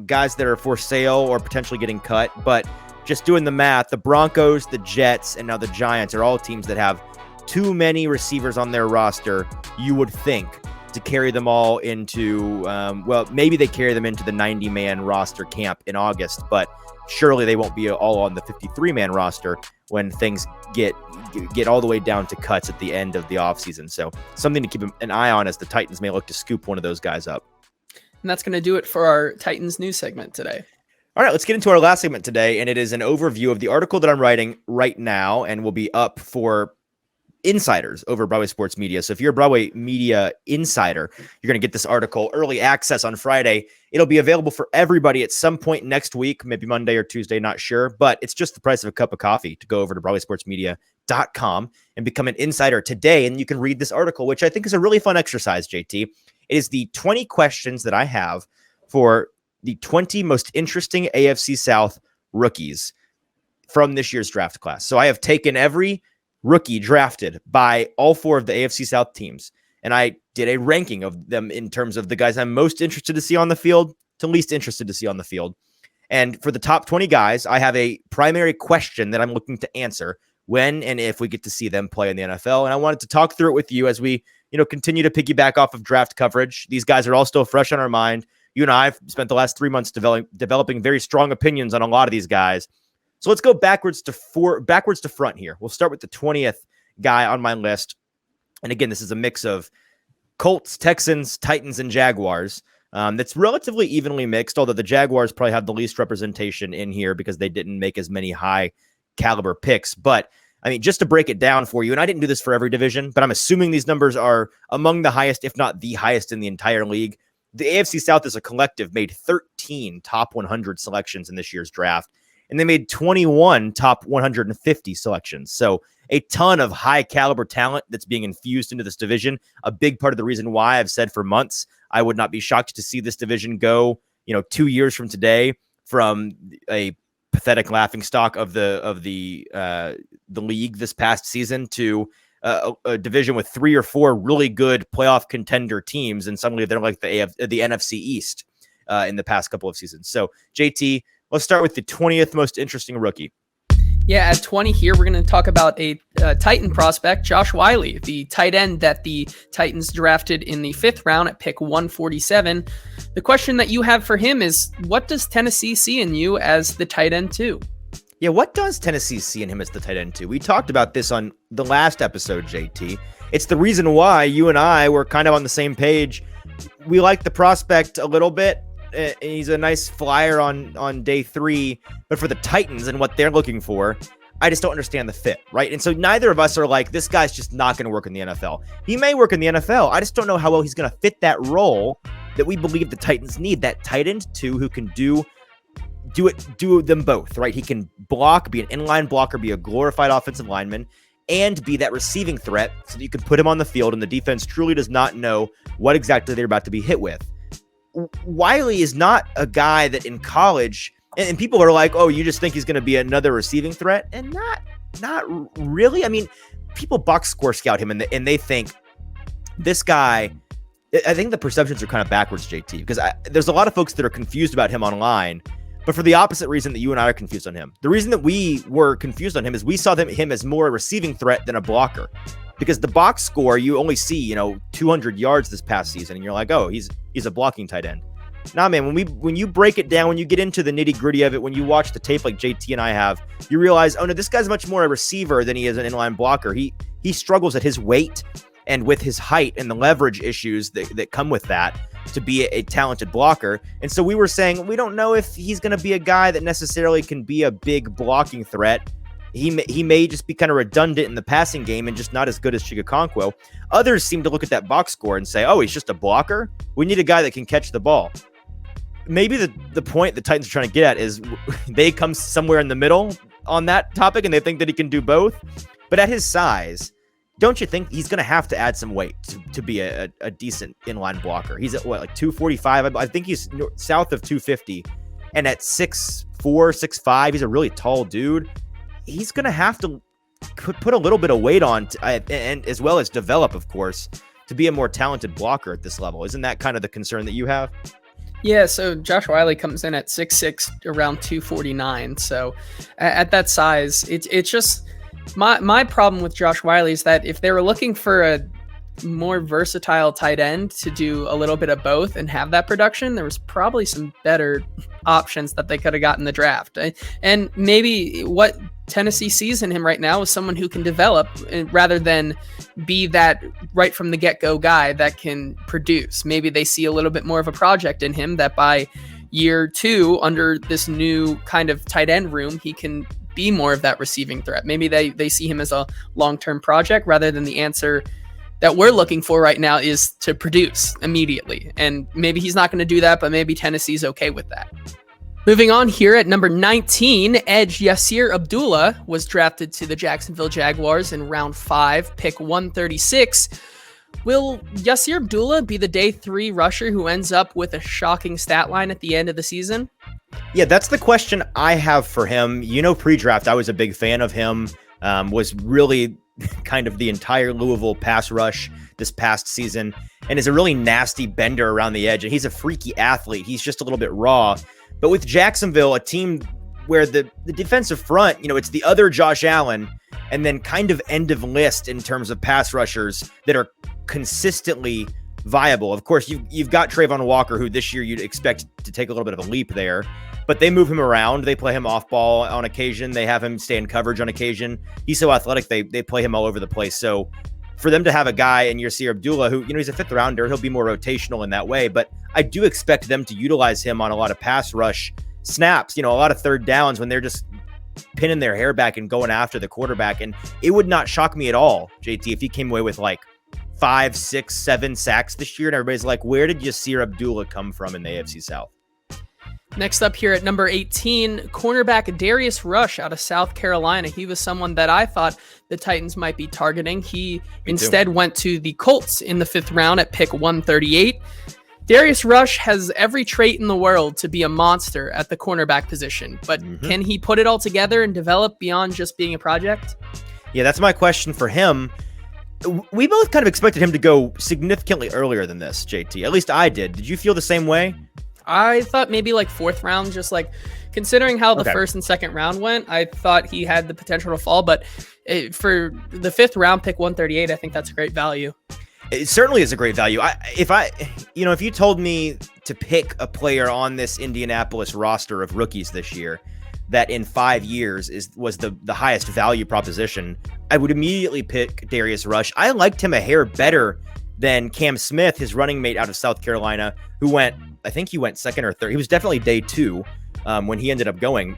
guys that are for sale or potentially getting cut. But just doing the math, the Broncos, the Jets, and now the Giants are all teams that have too many receivers on their roster, you would think, to carry them all into, maybe they carry them into the 90-man roster camp in August, but surely they won't be all on the 53-man roster when things get all the way down to cuts at the end of the offseason. So something to keep an eye on as the Titans may look to scoop one of those guys up. And that's going to do it for our Titans news segment today. All right, let's get into our last segment today, and it is an overview of the article that I'm writing right now and will be up for insiders over Broadway Sports Media. So if you're a Broadway Media insider, you're going to get this article early access on Friday. It'll be available for everybody at some point next week, maybe Monday or Tuesday, not sure, but it's just the price of a cup of coffee to go over to BroadwaySportsMedia.com and become an insider today. And you can read this article, which I think is a really fun exercise, JT. It is the 20 questions that I have for the 20 most interesting AFC South rookies from this year's draft class. So I have taken every rookie drafted by all 4 of the AFC South teams, and I did a ranking of them in terms of the guys I'm most interested to see on the field to least interested to see on the field. And for the top 20 guys, I have a primary question that I'm looking to answer when and if we get to see them play in the NFL. And I wanted to talk through it with you as we, continue to piggyback off of draft coverage. These guys are all still fresh on our mind. You and I have spent the last 3 months developing very strong opinions on a lot of these guys. So let's go backwards to front here. We'll start with the 20th guy on my list. And again, this is a mix of Colts, Texans, Titans, and Jaguars. That's relatively evenly mixed, although the Jaguars probably have the least representation in here because they didn't make as many high caliber picks. But I mean, just to break it down for you, and I didn't do this for every division, but I'm assuming these numbers are among the highest, if not the highest in the entire league. The AFC South as a collective made 13 top 100 selections in this year's draft, and they made 21 top 150 selections. So a ton of high caliber talent that's being infused into this division. A big part of the reason why I've said for months, I would not be shocked to see this division go, 2 years from today, from a pathetic laughingstock of the league this past season to a division with 3 or 4 really good playoff contender teams, and suddenly they're like the NFC East in the past couple of seasons. So, JT, let's start with the 20th most interesting rookie. Yeah, at 20 here, we're going to talk about a Titan prospect, Josh Whyle, the tight end that the Titans drafted in the 5th round at pick 147. The question that you have for him is, what does Tennessee see in you as the tight end 2? Yeah, what does Tennessee see in him as the tight end 2? We talked about this on the last episode, JT. It's the reason why you and I were kind of on the same page. We like the prospect a little bit. He's a nice flyer on day 3, but for the Titans and what they're looking for, I just don't understand the fit, right? And so neither of us are like, this guy's just not going to work in the NFL. He may work in the NFL. I just don't know how well he's going to fit that role that we believe the Titans need. That tight end 2 who can do them both, right? He can block, be an inline blocker, be a glorified offensive lineman, and be that receiving threat so that you can put him on the field and the defense truly does not know what exactly they're about to be hit with. Whyle is not a guy that in college, and people are like, oh, you just think he's going to be another receiving threat? And not really. I mean, people box score scout him and they think this guy, I think the perceptions are kind of backwards, JT, because there's a lot of folks that are confused about him online but for the opposite reason that you and I are confused on him. The reason that we were confused on him is we saw him as more a receiving threat than a blocker, because the box score, you only see, 200 yards this past season, and you're like, oh, he's a blocking tight end. Nah, man, when you break it down, when you get into the nitty gritty of it, when you watch the tape like JT and I have, you realize, oh no, this guy's much more a receiver than he is an inline blocker. He struggles at his weight and with his height and the leverage issues that come with that to be a talented blocker. And so we were saying, we don't know if he's going to be a guy that necessarily can be a big blocking threat. He may just be kind of redundant in the passing game and just not as good as Chigakonkwo. Others seem to look at that box score and say, oh, he's just a blocker. We need a guy that can catch the ball. Maybe the point the Titans are trying to get at is they come somewhere in the middle on that topic and they think that he can do both. But at his size, don't you think he's going to have to add some weight to be a decent inline blocker? He's at like 245. I think he's south of 250. And at 6'4", 6'5", he's a really tall dude. He's going to have to put a little bit of weight on and as well as develop, of course, to be a more talented blocker at this level. Isn't that kind of the concern that you have? Yeah, so Josh Whyle comes in at 6'6", around 249. So at that size, it's just my problem with Josh Whyle is that if they were looking for a more versatile tight end to do a little bit of both and have that production, there was probably some better options that they could have gotten in the draft. And maybe what Tennessee sees in him right now is someone who can develop rather than be that right from the get-go guy that can produce. Maybe they see a little bit more of a project in him that by year 2 under this new kind of tight end room, he can be more of that receiving threat. Maybe they see him as a long-term project rather than the answer that we're looking for right now is to produce immediately. And maybe he's not going to do that, but maybe Tennessee's okay with that. Moving on here at number 19, edge Yasir Abdullah was drafted to the Jacksonville Jaguars in round 5, pick 136. Will Yasir Abdullah be the day 3 rusher who ends up with a shocking stat line at the end of the season? Yeah, that's the question I have for him. Pre-draft, I was a big fan of him, was really kind of the entire Louisville pass rush this past season, and is a really nasty bender around the edge. And he's a freaky athlete. He's just a little bit raw. But with Jacksonville, a team where the defensive front, it's the other Josh Allen, and then kind of end of list in terms of pass rushers that are consistently viable. Of course, you've got Trayvon Walker, who this year you'd expect to take a little bit of a leap there, but they move him around. They play him off ball on occasion. They have him stay in coverage on occasion. He's so athletic, they play him all over the place. So for them to have a guy in Yasir Abdullah, who, he's a 5th rounder, he'll be more rotational in that way, but I do expect them to utilize him on a lot of pass rush snaps, a lot of third downs when they're just pinning their hair back and going after the quarterback. And it would not shock me at all, JT, if he came away with like 5, 6, 7 sacks this year, and everybody's like, where did Yasir Abdullah come from in the AFC South? Next up here at number 18, cornerback Darius Rush out of South Carolina. He was someone that I thought the Titans might be targeting. He instead went to the Colts in the 5th round at pick 138. Darius Rush has every trait in the world to be a monster at the cornerback position, but can he put it all together and develop beyond just being a project? Yeah, that's my question for him. We both kind of expected him to go significantly earlier than this, JT. At least I did. Did you feel the same way? I thought maybe like 4th round, just like considering how the 1st and 2nd round went, I thought he had the potential to fall. But for the 5th round, pick 138, I think that's a great value. It certainly is a great value. If you told me to pick a player on this Indianapolis roster of rookies this year that in 5 years was the highest value proposition, I would immediately pick Darius Rush. I liked him a hair better than Cam Smith, his running mate out of South Carolina, who went 2nd or 3rd. He was definitely day 2 when he ended up going.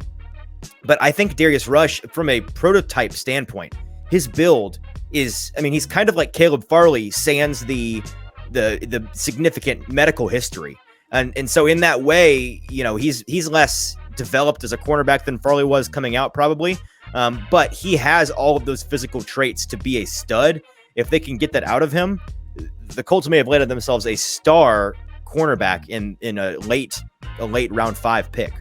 But I think Darius Rush, from a prototype standpoint, his build is, he's kind of like Caleb Farley sans the significant medical history. And so in that way, he's less developed as a cornerback than Farley was coming out probably. But he has all of those physical traits to be a stud. If they can get that out of him, the Colts may have landed themselves a star cornerback in a late round 5 pick.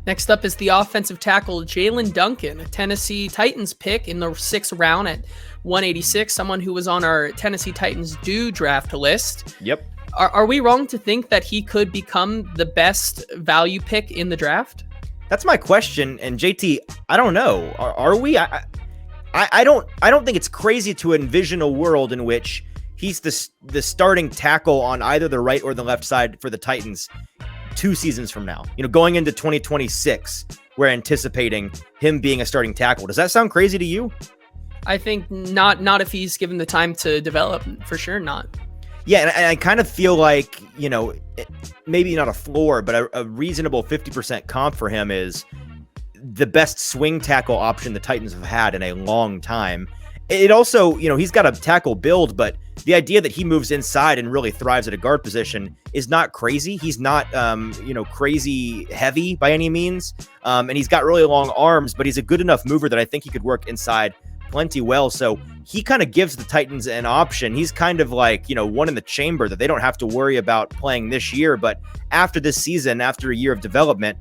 Next up is the offensive tackle Jalen Duncan, a Tennessee Titans pick in the 6th round at 186, someone who was on our Tennessee Titans draft list. Yep. Are we wrong to think that he could become the best value pick in the draft? That's my question. And JT, I don't know. Are we? I don't think it's crazy to envision a world in which he's the starting tackle on either the right or the left side for the Titans 2 seasons from now. Going into 2026, we're anticipating him being a starting tackle. Does that sound crazy to you? I think not if he's given the time to develop, for sure not. Yeah, and I kind of feel like, maybe not a floor, but a reasonable 50% comp for him is the best swing tackle option the Titans have had in a long time. It also, he's got a tackle build, but the idea that he moves inside and really thrives at a guard position is not crazy. He's not, crazy heavy by any means. And he's got really long arms, but he's a good enough mover that I think he could work inside plenty well. So he kind of gives the Titans an option. He's kind of like, one in the chamber that they don't have to worry about playing this year. But after this season, after a year of development,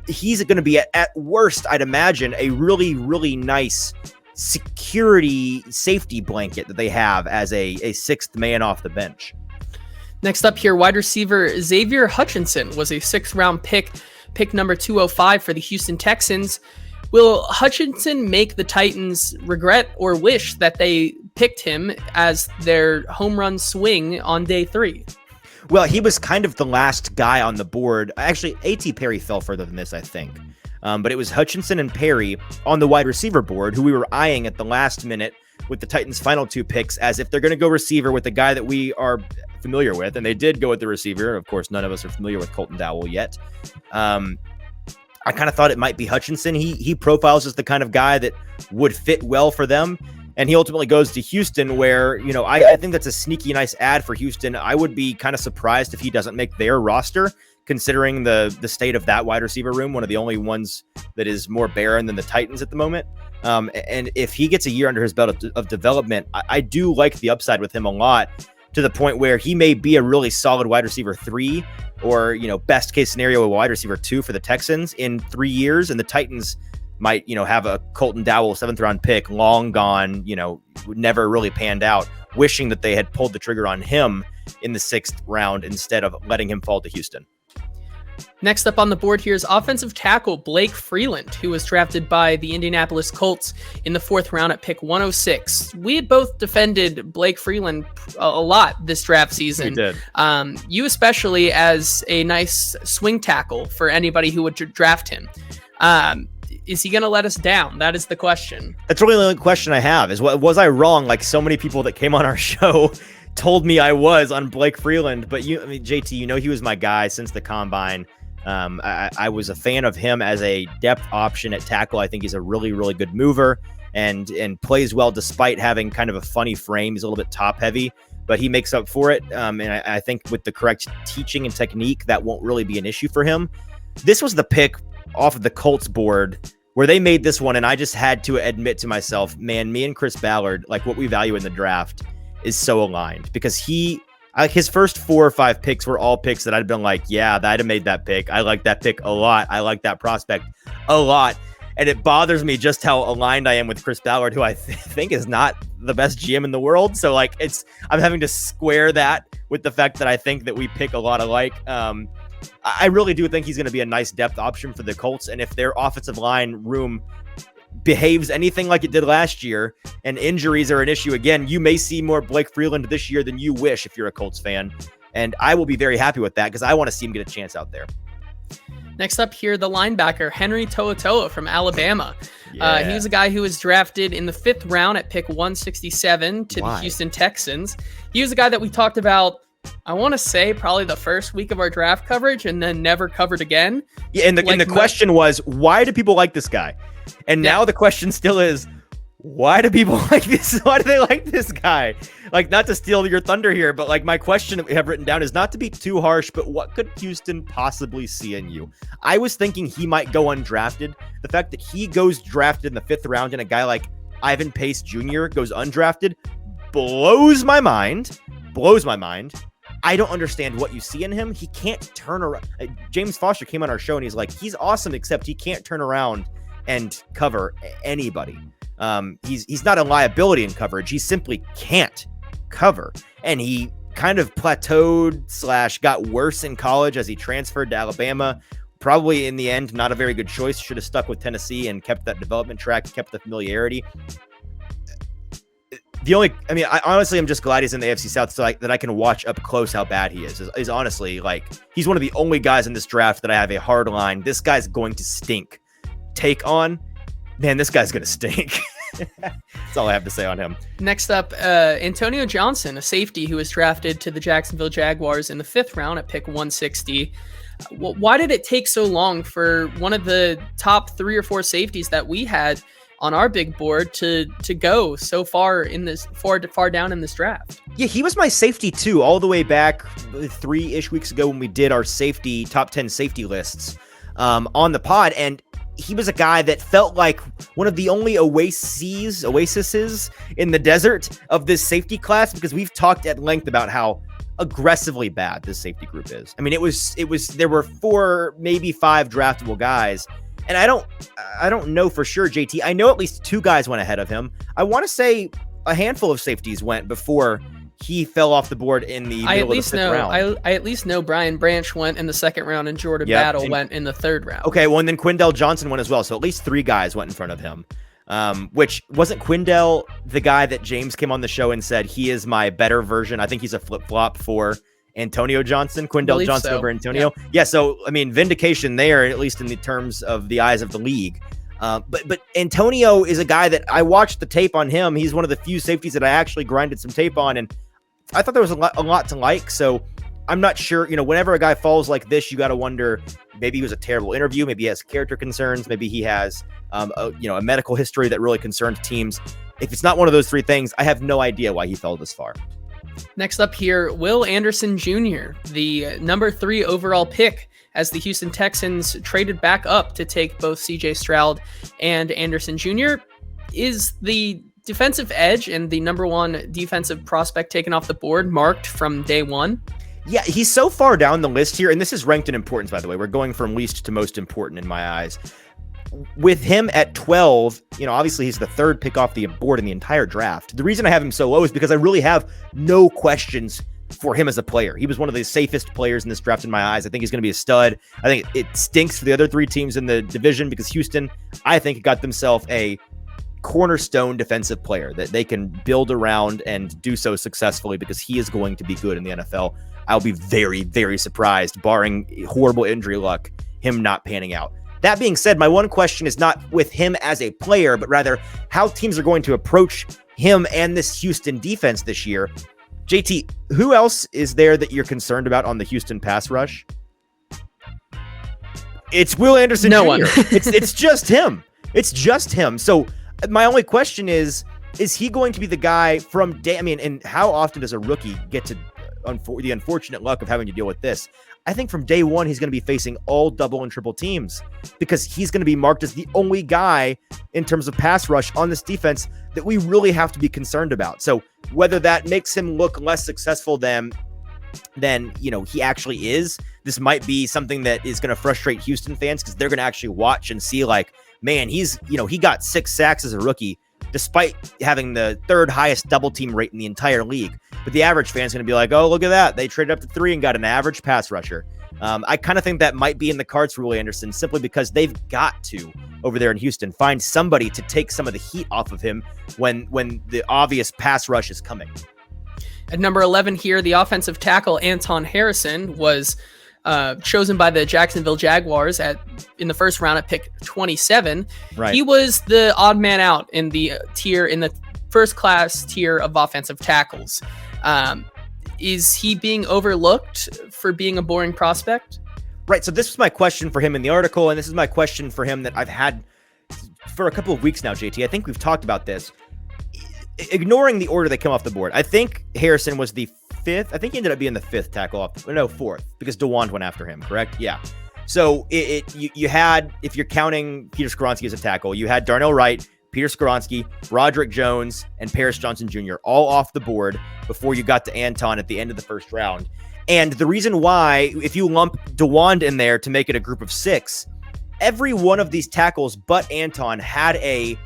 he's going to be at worst, I'd imagine, a really, really nice security safety blanket that they have as a sixth man off the bench. Next up here, wide receiver Xavier Hutchinson was a 6th round pick number 205 for the Houston Texans. Will Hutchinson make the Titans regret or wish that they picked him as their home run swing on day 3? Well, he was kind of the last guy on the board. Actually, A.T. Perry fell further than this, I think. But it was Hutchinson and Perry on the wide receiver board who we were eyeing at the last minute with the Titans' final 2 picks, as if they're going to go receiver with the guy that we are familiar with. And they did go with the receiver. Of course, none of us are familiar with Colton Dowell yet. I kind of thought it might be Hutchinson. He profiles as the kind of guy that would fit well for them. And he ultimately goes to Houston where, I think that's a sneaky nice ad for Houston. I would be kind of surprised if he doesn't make their roster, considering the state of that wide receiver room, one of the only ones that is more barren than the Titans at the moment. And if he gets a year under his belt of development, I do like the upside with him a lot, to the point where he may be a really solid wide receiver 3 or, best case scenario, a wide receiver 2 for the Texans in 3 years. And the Titans might, have a Colton Dowell 7th round pick, long gone, never really panned out, wishing that they had pulled the trigger on him in the 6th round instead of letting him fall to Houston. Next up on the board here is offensive tackle Blake Freeland, who was drafted by the Indianapolis Colts in the 4th round at pick 106. We had both defended Blake Freeland a lot this draft season. We did. You especially as a nice swing tackle for anybody who would draft him. Is he going to let us down? That is the question. That's really the only question I have is, was I wrong? Like so many people that came on our show told me I was on Blake Freeland, but JT, he was my guy since the combine. I was a fan of him as a depth option at tackle. I think he's a really, really good mover and plays well despite having kind of a funny frame. He's a little bit top heavy, but he makes up for it. And I think with the correct teaching and technique, that won't really be an issue for him. This was the pick off of the Colts board where they made this one, and I just had to admit to myself, man, me and Chris Ballard, like what we value in the draft is so aligned, because his first 4 or 5 picks were all picks that I'd been like, yeah, I'd have made that pick. I like that pick a lot. I like that prospect a lot. And it bothers me just how aligned I am with Chris Ballard, who I think is not the best GM in the world. So like I'm having to square that with the fact that I think that we pick a lot alike. I really do think he's going to be a nice depth option for the Colts. And if their offensive line room behaves anything like it did last year and injuries are an issue again, you may see more Blake Freeland this year than you wish if you're a Colts fan. And I will be very happy with that because I want to see him get a chance out there. Next up here, the linebacker, Henry To'oTo'o from Alabama. Yeah. He was a guy who was drafted in the 5th round at pick 167 to the Houston Texans. He was a guy that we talked about, I want to say, probably the first week of our draft coverage and then never covered again. Yeah, and the question was, why do people like this guy? And now the question still is, why do people like this? Why do they like this guy? Like, not to steal your thunder here, but like my question that we have written down is not to be too harsh, but what could Houston possibly see in you? I was thinking he might go undrafted. The fact that he goes drafted in the 5th round and a guy like Ivan Pace Jr. goes undrafted blows my mind. I don't understand what you see in him. He can't turn around. James Foster came on our show and he's like, he's awesome, except he can't turn around and cover anybody. He's not a liability in coverage. He simply can't cover. And he kind of plateaued / got worse in college as he transferred to Alabama. Probably in the end, not a very good choice. Should have stuck with Tennessee and kept that development track, kept the familiarity. I honestly am just glad he's in the AFC South so that I can watch up close how bad he is honestly, like, he's one of the only guys in this draft that I have a hard line. This guy's going to stink. Take on, man, this guy's going to stink. That's all I have to say on him. Next up, Antonio Johnson, a safety who was drafted to the Jacksonville Jaguars in the 5th round at pick 160. Why did it take so long for one of the top 3 or 4 safeties that we had on our big board to go so far in this far down in this draft? Yeah, he was my safety too, all the way back 3-ish weeks ago when we did our safety top 10 safety lists on the pod, and he was a guy that felt like one of the only oases in the desert of this safety class, because we've talked at length about how aggressively bad this safety group is. I mean, there were 4, maybe 5 draftable guys. And I don't know for sure, JT. I know at least 2 guys went ahead of him. I want to say a handful of safeties went before he fell off the board in the middle of the 5th round. I at least know Brian Branch went in the 2nd round and Jordan Battle went in the 3rd round. Okay, well, and then Quindell Johnson went as well. So at least 3 guys went in front of him. Which wasn't Quindell the guy that James came on the show and said he is my better version. I think he's a flip-flop for Antonio Johnson, Quindell Johnson over Antonio. Yeah. So, I mean, vindication there, at least in the terms of the eyes of the league. But Antonio is a guy that I watched the tape on him. He's one of the few safeties that I actually grinded some tape on, and I thought there was a lot to like. So I'm not sure, whenever a guy falls like this, you got to wonder, maybe he was a terrible interview. Maybe he has character concerns. Maybe he has, a medical history that really concerned teams. If it's not one of those 3 things, I have no idea why he fell this far. Next up here, Will Anderson Jr., the number 3 overall pick, as the Houston Texans traded back up to take both CJ Stroud and Anderson Jr., is the defensive edge and the number 1 defensive prospect taken off the board, marked from day 1. Yeah, he's so far down the list here, and this is ranked in importance, by the way. We're going from least to most important in my eyes. With him at 12, obviously he's the 3rd pick off the board in the entire draft. The reason I have him so low is because I really have no questions for him as a player. He was one of the safest players in this draft in my eyes. I think he's going to be a stud. I think it stinks for the other 3 teams in the division because Houston, I think, got themselves a cornerstone defensive player that they can build around and do so successfully, because he is going to be good in the NFL. I'll be very, very surprised, barring horrible injury luck, him not panning out. That being said, my one question is not with him as a player, but rather how teams are going to approach him and this Houston defense this year. JT, who else is there that you're concerned about on the Houston pass rush? It's Will Anderson Jr. One. It's just him. It's just him. So my only question is he going to be the guy from day? I mean, and how often does a rookie get to the unfortunate luck of having to deal with this? I think from day 1, he's going to be facing all double and triple teams, because he's going to be marked as the only guy in terms of pass rush on this defense that we really have to be concerned about. So whether that makes him look less successful than he actually is, this might be something that is going to frustrate Houston fans, because they're going to actually watch and see, like, man, he got 6 sacks as a rookie, despite having the 3rd highest double team rate in the entire league. But the average fan's going to be like, oh, look at that. They traded up to 3 and got an average pass rusher. I kind of think that might be in the cards for Will Anderson, simply because they've got to, over there in Houston, find somebody to take some of the heat off of him when the obvious pass rush is coming. At number 11 here, the offensive tackle Anton Harrison was chosen by the Jacksonville Jaguars in the 1st round at pick 27. Right. He was the odd man out in the first class tier of offensive tackles. Is he being overlooked for being a boring prospect? Right. So this was my question for him in the article, and this is my question for him that I've had for a couple of weeks now, JT. I think we've talked about this. Ignoring the order that came off the board, I think Harrison was the 5th. I think he ended up being the 5th tackle 4th, because DeWand went after him, correct? Yeah. So you had, if you're counting Peter Skoronski as a tackle, you had Darnell Wright, Peter Skoronski, Roderick Jones, and Paris Johnson Jr. all off the board before you got to Anton at the end of the 1st round. And the reason why, if you lump DeWand in there to make it a group of 6, every one of these tackles but Anton had a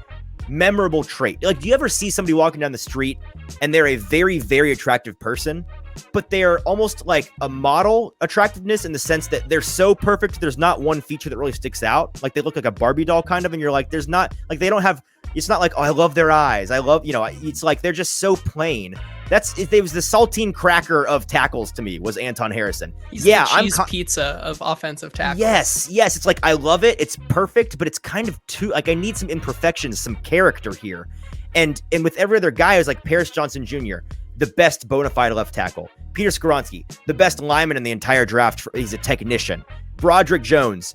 memorable trait. Like, do you ever see somebody walking down the street and they're a very, very attractive person, but they're almost like a model attractiveness in the sense that they're so perfect. There's not one feature that really sticks out. Like they look like a Barbie doll kind of, and you're like, there's not like, they don't have, it's not like, oh, I love their eyes. I love, it's like, they're just so plain. It was the saltine cracker of tackles to me was Anton Harrison. He's the cheese pizza of offensive tackles. Yes. It's like, I love it. It's perfect, but it's kind of too, like, I need some imperfections, some character here. And with every other guy, I was like Paris Johnson Jr., the best bona fide left tackle. Peter Skoronski, the best lineman in the entire draft. He's a technician. Broderick Jones,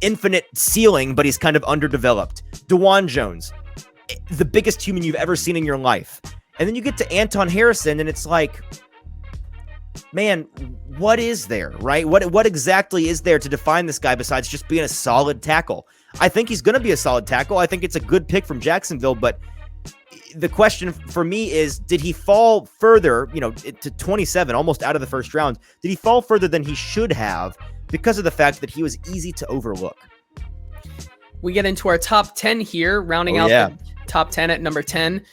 infinite ceiling, but he's kind of underdeveloped. DeJuan Jones, the biggest human you've ever seen in your life. And then you get to Anton Harrison, and it's like, man, what is there, right? What exactly is there to define this guy besides just being a solid tackle? I think he's going to be a solid tackle. I think it's a good pick from Jacksonville, but the question for me is, did he fall further, to 27, almost out of the first round? Did he fall further than he should have because of the fact that he was easy to overlook? We get into our top 10 here, rounding out the top 10 at number 10.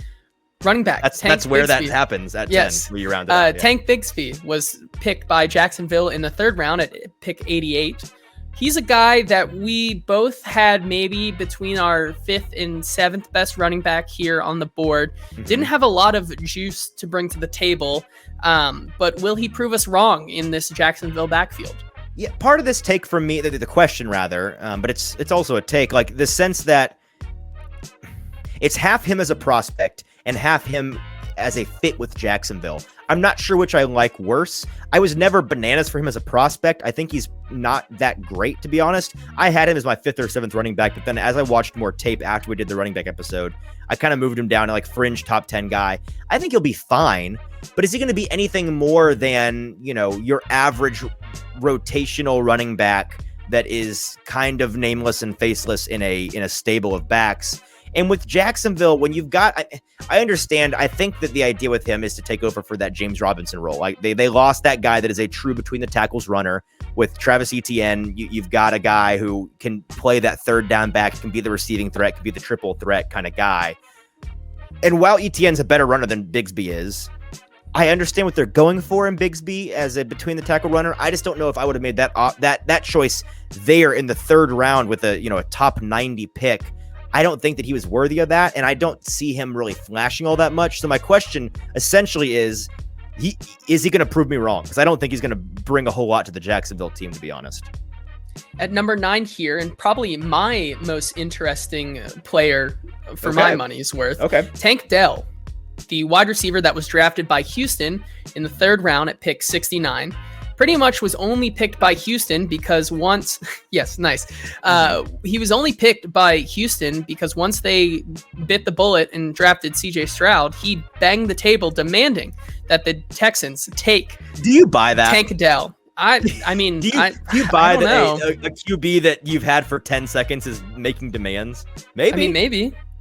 Running back. That's where that happens at 10. Where you round it up, Tank Bigsby was picked by Jacksonville in the third round at pick 88. He's a guy that we both had maybe between our 5th and 7th best running back here on the board. Mm-hmm. Didn't have a lot of juice to bring to the table, but will he prove us wrong in this Jacksonville backfield? Yeah, part of this take from me, the question rather, but it's also a take, like the sense that it's half him as a prospect and half him as a fit with Jacksonville. I'm not sure which I like worse. I was never bananas for him as a prospect. I think he's not that great, to be honest. I had him as my 5th or 7th running back, but then as I watched more tape after we did the running back episode, I kind of moved him down to like fringe top 10 guy. I think he'll be fine, but is he going to be anything more than, your average rotational running back that is kind of nameless and faceless in a stable of backs? And with Jacksonville, when you've got, I understand, I think that the idea with him is to take over for that James Robinson role. Like they lost that guy that is a true between the tackles runner. With Travis Etienne, you've got a guy who can play that third down back, can be the receiving threat, can be the triple threat kind of guy. And while Etienne's a better runner than Bigsby is, I understand what they're going for in Bigsby as a between the tackle runner. I just don't know if I would have made that choice there in the third round with a top 90 pick. I don't think that he was worthy of that, and I don't see him really flashing all that much. So my question essentially is he going to prove me wrong? Because I don't think he's going to bring a whole lot to the Jacksonville team, to be honest. At number 9 here, and probably my most interesting player for my money's worth, Tank Dell, the wide receiver that was drafted by Houston in the third round at pick 69. Pretty much was only picked by Houston because once, he was only picked by Houston because once they bit the bullet and drafted CJ Stroud, he banged the table demanding that the Texans take. Do you buy that? Tank Dell. I mean, do you buy that a QB that you've had for 10 seconds is making demands? Maybe. I mean,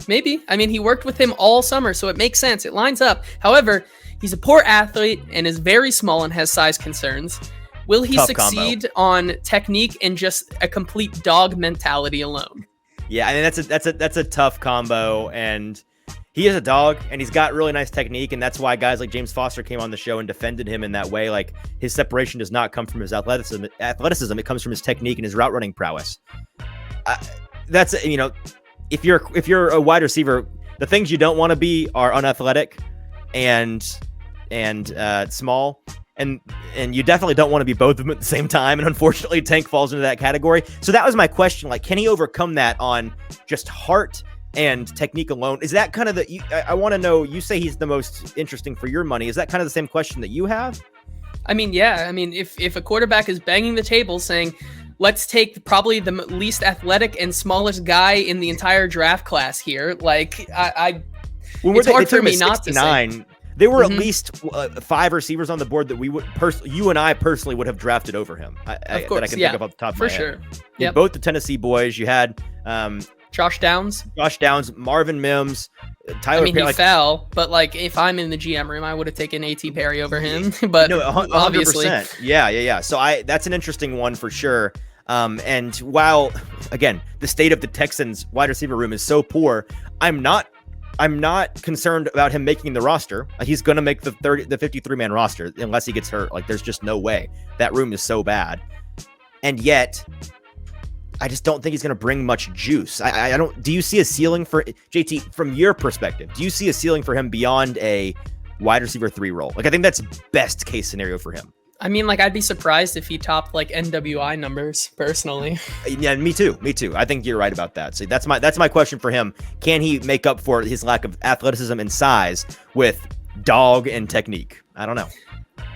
maybe. I mean, he worked with him all summer, so it makes sense. It lines up. However, he's a poor athlete and is very small and has size concerns. Will he succeed on technique and just a complete dog mentality alone? Yeah, I mean that's a tough combo, and he is a dog, and he's got really nice technique, and that's why guys like James Foster came on the show and defended him in that way. Like his separation does not come from his athleticism; it comes from his technique and his route running prowess. That's if you're a wide receiver, the things you don't want to be are unathletic and small. And you definitely don't want to be both of them at the same time. And unfortunately, Tank falls into that category. So that was my question. Like, can he overcome that on just heart and technique alone? Is that kind of I want to know, you say he's the most interesting for your money. Is that kind of the same question that you have? I mean, yeah. I mean, if a quarterback is banging the table saying, let's take probably the least athletic and smallest guy in the entire draft class here, like it's hard for me not to say. There were at least 5 receivers on the board that you and I personally would have drafted over him. Of course, that I can think of off the top of my head. For sure. Yeah. Both the Tennessee boys. You had Josh Downs, Marvin Mims, Tyler. I mean, he fell, but like if I'm in the GM room, I would have taken A.T. Perry over him. But no, 100%. Obviously, yeah. So that's an interesting one for sure. And while again the state of the Texans wide receiver room is so poor, I'm not I'm not concerned about him making the roster. He's going to make the 53-man roster unless he gets hurt. Like, there's just no way. That room is so bad. And yet, I just don't think he's going to bring much juice. I don't. Do you see a ceiling for JT from your perspective? Do you see a ceiling for him beyond a wide receiver 3 role? Like, I think that's best case scenario for him. I mean, like, I'd be surprised if he topped like NWI numbers personally. Yeah, me too. I think you're right about that. So that's my question for him. Can he make up for his lack of athleticism and size with dog and technique? I don't know.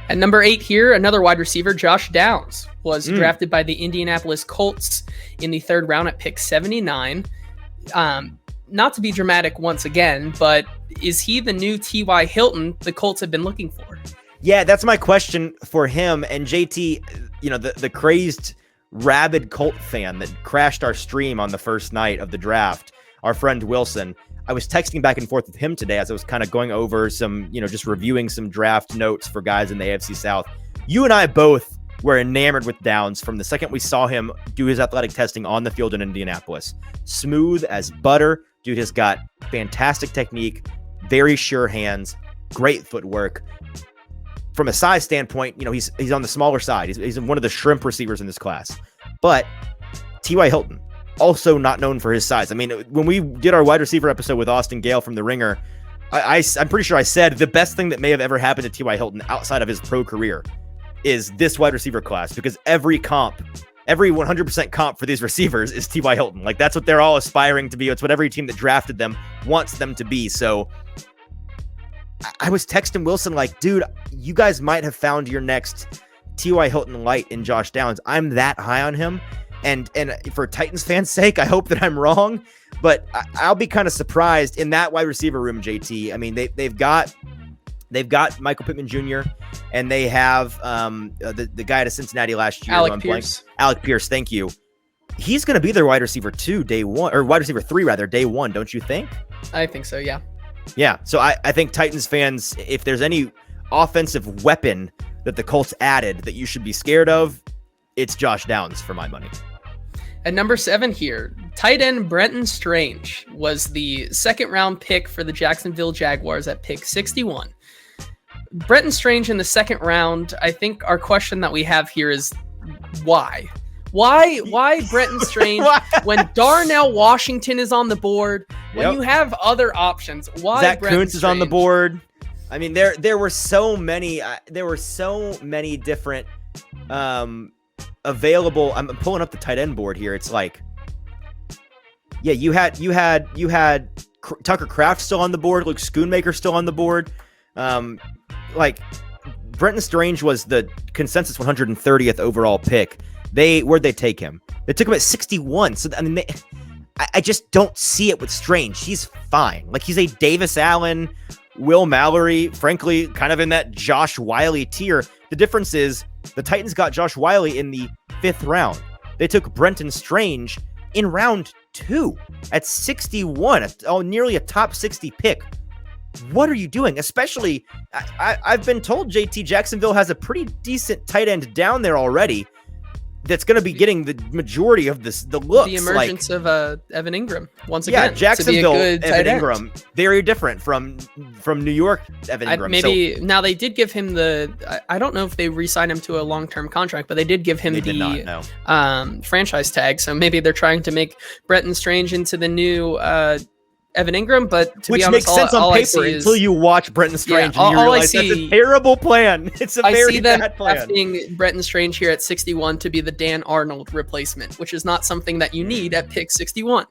At number 8 here, another wide receiver, Josh Downs, was drafted by the Indianapolis Colts in the 3rd round at pick 79. Not to be dramatic once again, but is he the new T.Y. Hilton the Colts have been looking for? Yeah, that's my question for him. And JT, you know, the crazed, rabid Colt fan that crashed our stream on the first night of the draft, our friend Wilson, I was texting back and forth with him today as I was kind of going over some, you know, just reviewing some draft notes for guys in the AFC South. You and I both were enamored with Downs from the second we saw him do his athletic testing on the field in Indianapolis. Smooth as butter. Dude has got fantastic technique, very sure hands, great footwork. From a size standpoint, you know, he's on the smaller side. He's one of the shrimp receivers in this class. But T.Y. Hilton, also not known for his size. I mean, when we did our wide receiver episode with Austin Gale from The Ringer, I'm pretty sure I said the best thing that may have ever happened to T.Y. Hilton outside of his pro career is this wide receiver class, because every 100% comp for these receivers is T.Y. Hilton. Like, that's what they're all aspiring to be. It's what every team that drafted them wants them to be. So I was texting Wilson like, dude, you guys might have found your next T.Y. Hilton light in Josh Downs. I'm that high on him. And for Titans fans' sake, I hope that I'm wrong, but I'll be kind of surprised in that wide receiver room, JT. I mean, they've got Michael Pittman Jr. and they have the guy to Cincinnati last year. Alec Pierce. Alec Pierce, thank you. He's going to be their wide receiver 2 day 1, or wide receiver 3 rather, day 1, don't you think? I think so, yeah. Yeah, so I think Titans fans, if there's any offensive weapon that the Colts added that you should be scared of, it's Josh Downs for my money. At number 7 here, tight end Brenton Strange was the 2nd round pick for the Jacksonville Jaguars at pick 61. Brenton Strange in the 2nd round, I think our question that we have here is why? Why Brenton Strange when Darnell Washington is on the board, when you have other options? Why Zach Brenton Kuntz is on the board? I mean, there were so many different available. I'm pulling up the tight end board here. It's like, yeah, you had Tucker Kraft still on the board, Luke Schoonmaker still on the board. Like, Brenton Strange was the consensus 130th overall pick. Where'd they take him? They took him at 61. So I mean, I just don't see it with Strange. He's fine. Like, he's a Davis Allen, Will Mallory, frankly, kind of in that Josh Wiley tier. The difference is the Titans got Josh Wiley in the 5th round. They took Brenton Strange in round 2 at 61, nearly a top 60 pick. What are you doing? Especially, I've been told, JT, Jacksonville has a pretty decent tight end down there already that's going to be getting the majority of the looks. The emergence of Evan Ingram once again. Yeah, Jacksonville Evan Ingram, very different from New York Evan Ingram. Now they did give him I don't know if they re-signed him to a long-term contract, but they did give him the franchise tag. So maybe they're trying to make Brenton Strange into the new Evan Ingram, but to which be honest, makes sense on paper until you watch Brenton Strange and you realize that's a terrible plan. It's a very bad plan. I see them drafting Brenton Strange here at 61 to be the Dan Arnold replacement, which is not something that you need at pick 61.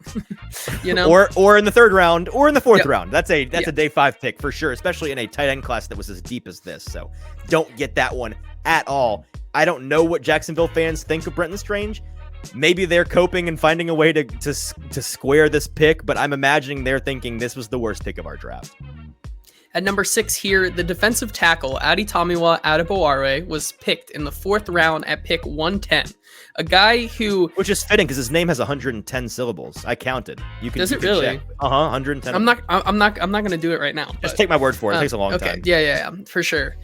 You know, or in the 3rd round or in the 4th round. That's a day 5 pick for sure, especially in a tight end class that was as deep as this. So don't get that one at all. I don't know what Jacksonville fans think of Brenton Strange. Maybe they're coping and finding a way to square this pick, but I'm imagining they're thinking this was the worst pick of our draft. At number 6 here, the defensive tackle Adetomiwa Adebowale was picked in the 4th round at pick 110. A guy which is fitting because his name has 110 syllables. I counted. Does it really? Check. 110. I'm not going to do it right now. Just take my word for it. It takes a long time. Yeah, for sure.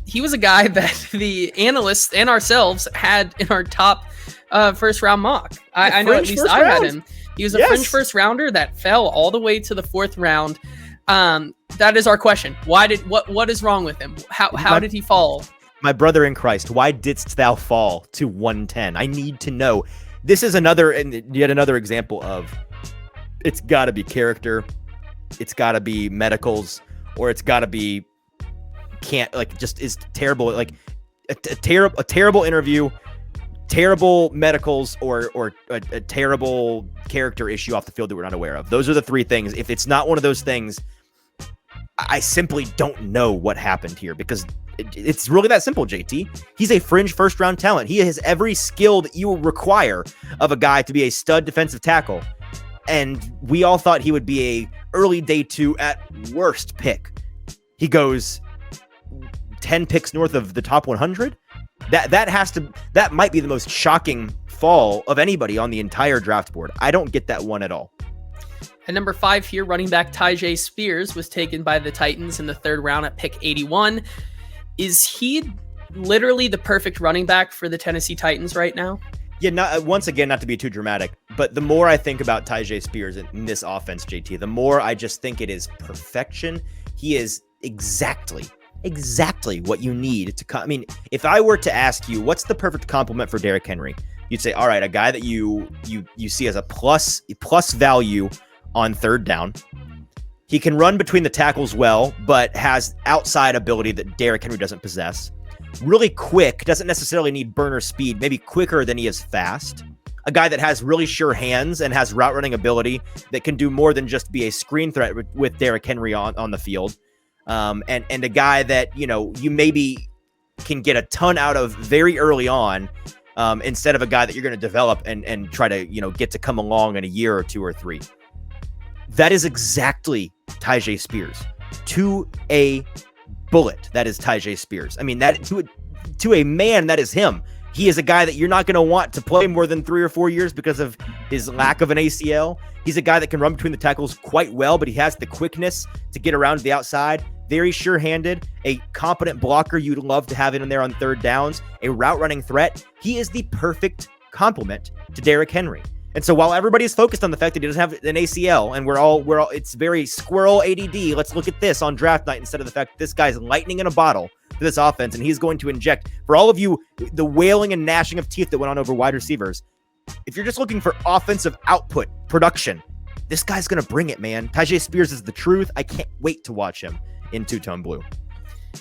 He was a guy that the analysts and ourselves had in our top 1st round mock. I know at least I had him. He was a fringe first rounder that fell all the way to the 4th round. That is our question. What is wrong with him? How did he fall? My brother in Christ, why didst thou fall to 110? I need to know. This is yet another example of it's got to be character, it's got to be medicals, or it's got to be is terrible. Like a terrible interview, terrible medicals, or a terrible character issue off the field that we're not aware of. Those are the 3 things. If it's not one of those things, I simply don't know what happened here, because it's really that simple, JT. He's a fringe first round talent. He has every skill that you will require of a guy to be a stud defensive tackle. And we all thought he would be a early day 2 at worst pick. He goes 10 picks north of the top 100. That might be the most shocking fall of anybody on the entire draft board. I don't get that one at all. At number 5 here, running back Tyjae Spears was taken by the Titans in the 3rd round at pick 81. Is he literally the perfect running back for the Tennessee Titans right now? Yeah, once again, not to be too dramatic, but the more I think about Tyjae Spears in this offense, JT, the more I just think it is perfection. He is exactly what you need to come. I mean, if I were to ask you, what's the perfect complement for Derrick Henry? You'd say, all right, a guy that you see as a plus value on 3rd down. He can run between the tackles well, but has outside ability that Derrick Henry doesn't possess. Really quick, doesn't necessarily need burner speed, maybe quicker than he is fast. A guy that has really sure hands and has route running ability that can do more than just be a screen threat with Derrick Henry on the field. And a guy that, you maybe can get a ton out of very early on, instead of a guy that you're going to develop and try to, get to come along in a year or 2 or 3. That is exactly Tyjae Spears. To a bullet, that is Tyjae Spears. I mean, that to a man, that is him. He is a guy that you're not going to want to play more than 3 or 4 years because of his lack of an ACL. He's a guy that can run between the tackles quite well, but he has the quickness to get around to the outside. Very sure-handed, a competent blocker you'd love to have in there on 3rd downs, a route running threat. He is the perfect complement to Derrick Henry. And so while everybody's focused on the fact that he doesn't have an ACL, and we're all it's very squirrel ADD, let's look at this on draft night instead of the fact that this guy's lightning in a bottle for this offense, and he's going to inject, for all of you, the wailing and gnashing of teeth that went on over wide receivers. If you're just looking for offensive output, production, this guy's going to bring it, man. Tyjae Spears is the truth. I can't wait to watch him in two-tone blue.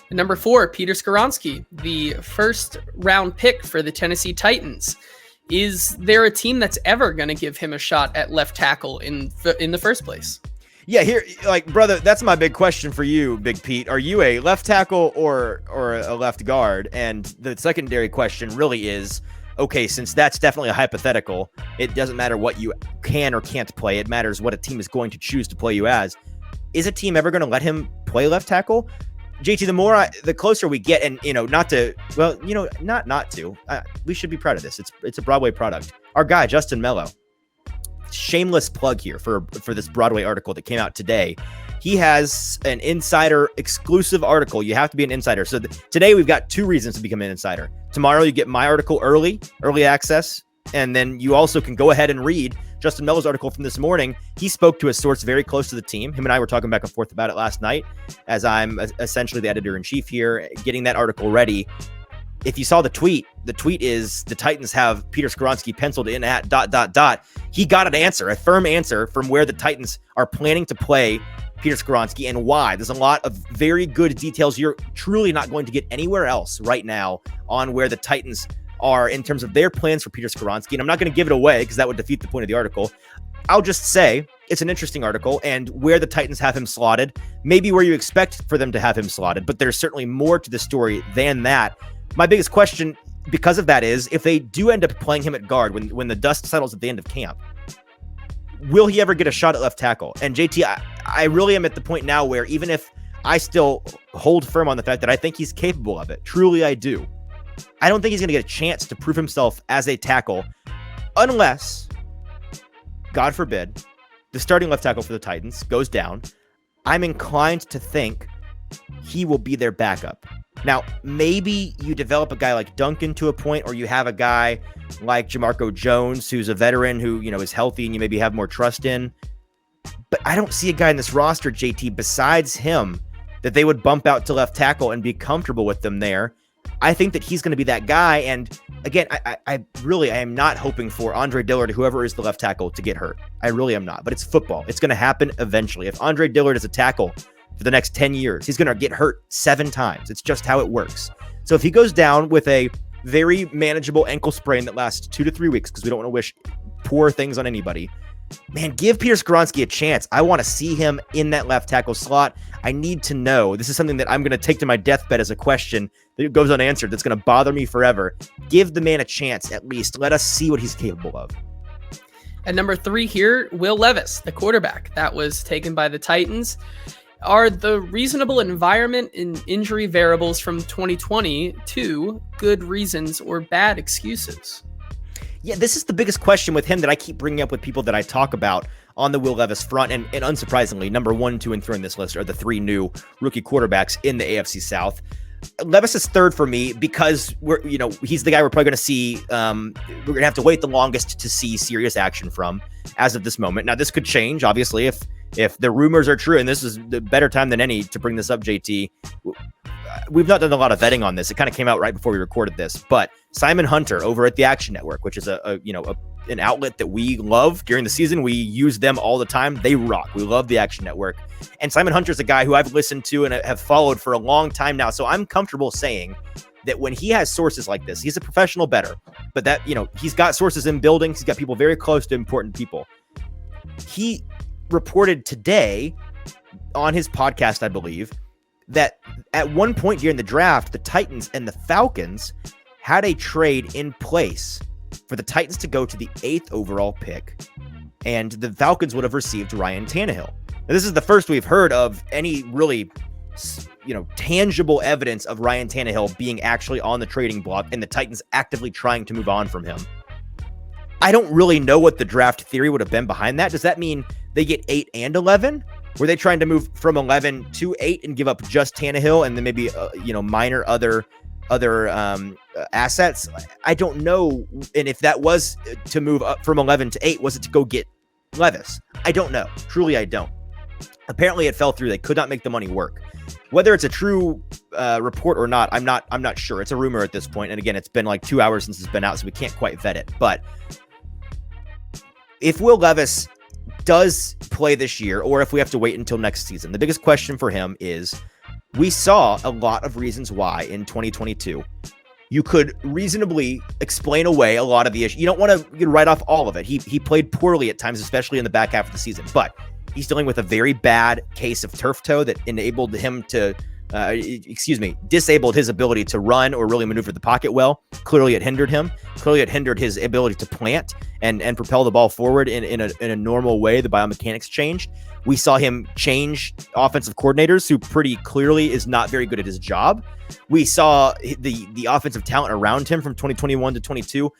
And number 4, Peter Skoronski, the 1st round pick for the Tennessee Titans. Is there a team that's ever going to give him a shot at left tackle in the first place? Yeah, here, brother, that's my big question for you, Big Pete. Are you a left tackle or a left guard? And the secondary question really is, okay, since that's definitely a hypothetical, it doesn't matter what you can or can't play. It matters what a team is going to choose to play you as. Is a team ever going to let him play left tackle? JT, the closer we get, and we should be proud of this. It's a Broadway product. Our guy Justin Mello, shameless plug here for this Broadway article that came out today. He has an insider exclusive article. You have to be an insider. So today we've got 2 reasons to become an insider. Tomorrow you get my article early access, and then you also can go ahead and read Justin Mello's article from this morning. He spoke to a source very close to the team. Him and I were talking back and forth about it last night, as I'm essentially the editor-in-chief here, getting that article ready. If you saw the tweet is the Titans have Peter Skoronski penciled in at ... He got an answer, a firm answer from where the Titans are planning to play Peter Skoronski and why. There's a lot of very good details you're truly not going to get anywhere else right now on where the Titans are in terms of their plans for Peter Skoronski. And I'm not going to give it away because that would defeat the point of the article. I'll just say it's an interesting article, and where the Titans have him slotted, maybe where you expect for them to have him slotted, but there's certainly more to the story than that. My biggest question because of that is, if they do end up playing him at guard when the dust settles at the end of camp, will he ever get a shot at left tackle? And JT, I really am at the point now where even if I still hold firm on the fact that I think he's capable of it, truly I do, I don't think he's going to get a chance to prove himself as a tackle unless, God forbid, the starting left tackle for the Titans goes down. I'm inclined to think he will be their backup. Now, maybe you develop a guy like Duncan to a point, or you have a guy like Jamarco Jones, who's a veteran who, is healthy and you maybe have more trust in. But I don't see a guy in this roster, JT, besides him, that they would bump out to left tackle and be comfortable with them there. I think that he's going to be that guy. And again, I am not hoping for Andre Dillard, whoever is the left tackle, to get hurt. I really am not. But it's football. It's going to happen eventually. If Andre Dillard is a tackle for the next 10 years, he's going to get hurt 7 times. It's just how it works. So if he goes down with a very manageable ankle sprain that lasts 2 to 3 weeks, because we don't want to wish poor things on anybody, man, give Peter Skoronski a chance. I want to see him in that left tackle slot. I need to know. This is something that I'm going to take to my deathbed as a question that goes unanswered. That's going to bother me forever. Give the man a chance, at least. Let us see what he's capable of. At number 3 here, Will Levis, the quarterback that was taken by the Titans. Are the reasonable environment and injury variables from 2022 good reasons or bad excuses? Yeah, this is the biggest question with him that I keep bringing up with people that I talk about on the Will Levis front. And unsurprisingly, number 1, 2, and 3 on this list are the 3 new rookie quarterbacks in the AFC South. Levis is 3rd for me because he's the guy we're probably going to see. We're going to have to wait the longest to see serious action from as of this moment. Now, this could change, obviously, if the rumors are true, and this is the better time than any to bring this up, JT. We've not done a lot of vetting on this. It kind of came out right before we recorded this, but Simon Hunter over at the Action Network, which is an outlet that we love during the season. We use them all the time. They rock. We love the Action Network. And Simon Hunter is a guy who I've listened to and have followed for a long time now. So I'm comfortable saying that when he has sources like this, he's a professional bettor, but that, he's got sources in buildings. He's got people very close to important people. He reported today on his podcast, I believe, that at one point during the draft, the Titans and the Falcons had a trade in place for the Titans to go to the 8th overall pick, and the Falcons would have received Ryan Tannehill. Now, this is the first we've heard of any really, tangible evidence of Ryan Tannehill being actually on the trading block and the Titans actively trying to move on from him. I don't really know what the draft theory would have been behind that. Does that mean they get 8 and 11? Were they trying to move from 11 to 8 and give up just Tannehill and then maybe, minor other assets? I don't know. And if that was to move up from 11 to 8, was it to go get Levis? I don't know. Truly, I don't. Apparently, it fell through. They could not make the money work. Whether it's a true report or not, I'm not sure. It's a rumor at this point. And again, it's been like 2 hours since it's been out, so we can't quite vet it. But if Will Levis does play this year, or if we have to wait until next season, the biggest question for him is, we saw a lot of reasons why in 2022 you could reasonably explain away a lot of the issues. You don't want to write off all of it. He played poorly at times, especially in the back half of the season, but he's dealing with a very bad case of turf toe that enabled him to disabled his ability to run or really maneuver the pocket well. Clearly it hindered him. Clearly it hindered his ability to plant and propel the ball forward in a normal way. The biomechanics changed. We saw him change offensive coordinators, who pretty clearly is not very good at his job. We saw the offensive talent around him from 2021 to 22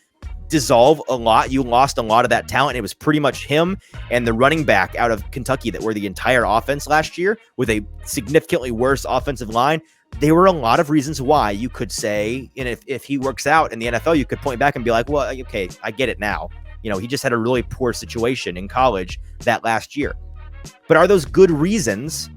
dissolve a lot. You lost a lot of that talent. It was pretty much him and the running back out of Kentucky that were the entire offense last year, with a significantly worse offensive line. There were a lot of reasons why you could say, and if he works out in the NFL, you could point back and be like, well, okay, I get it now. He just had a really poor situation in college that last year. But are those good reasons,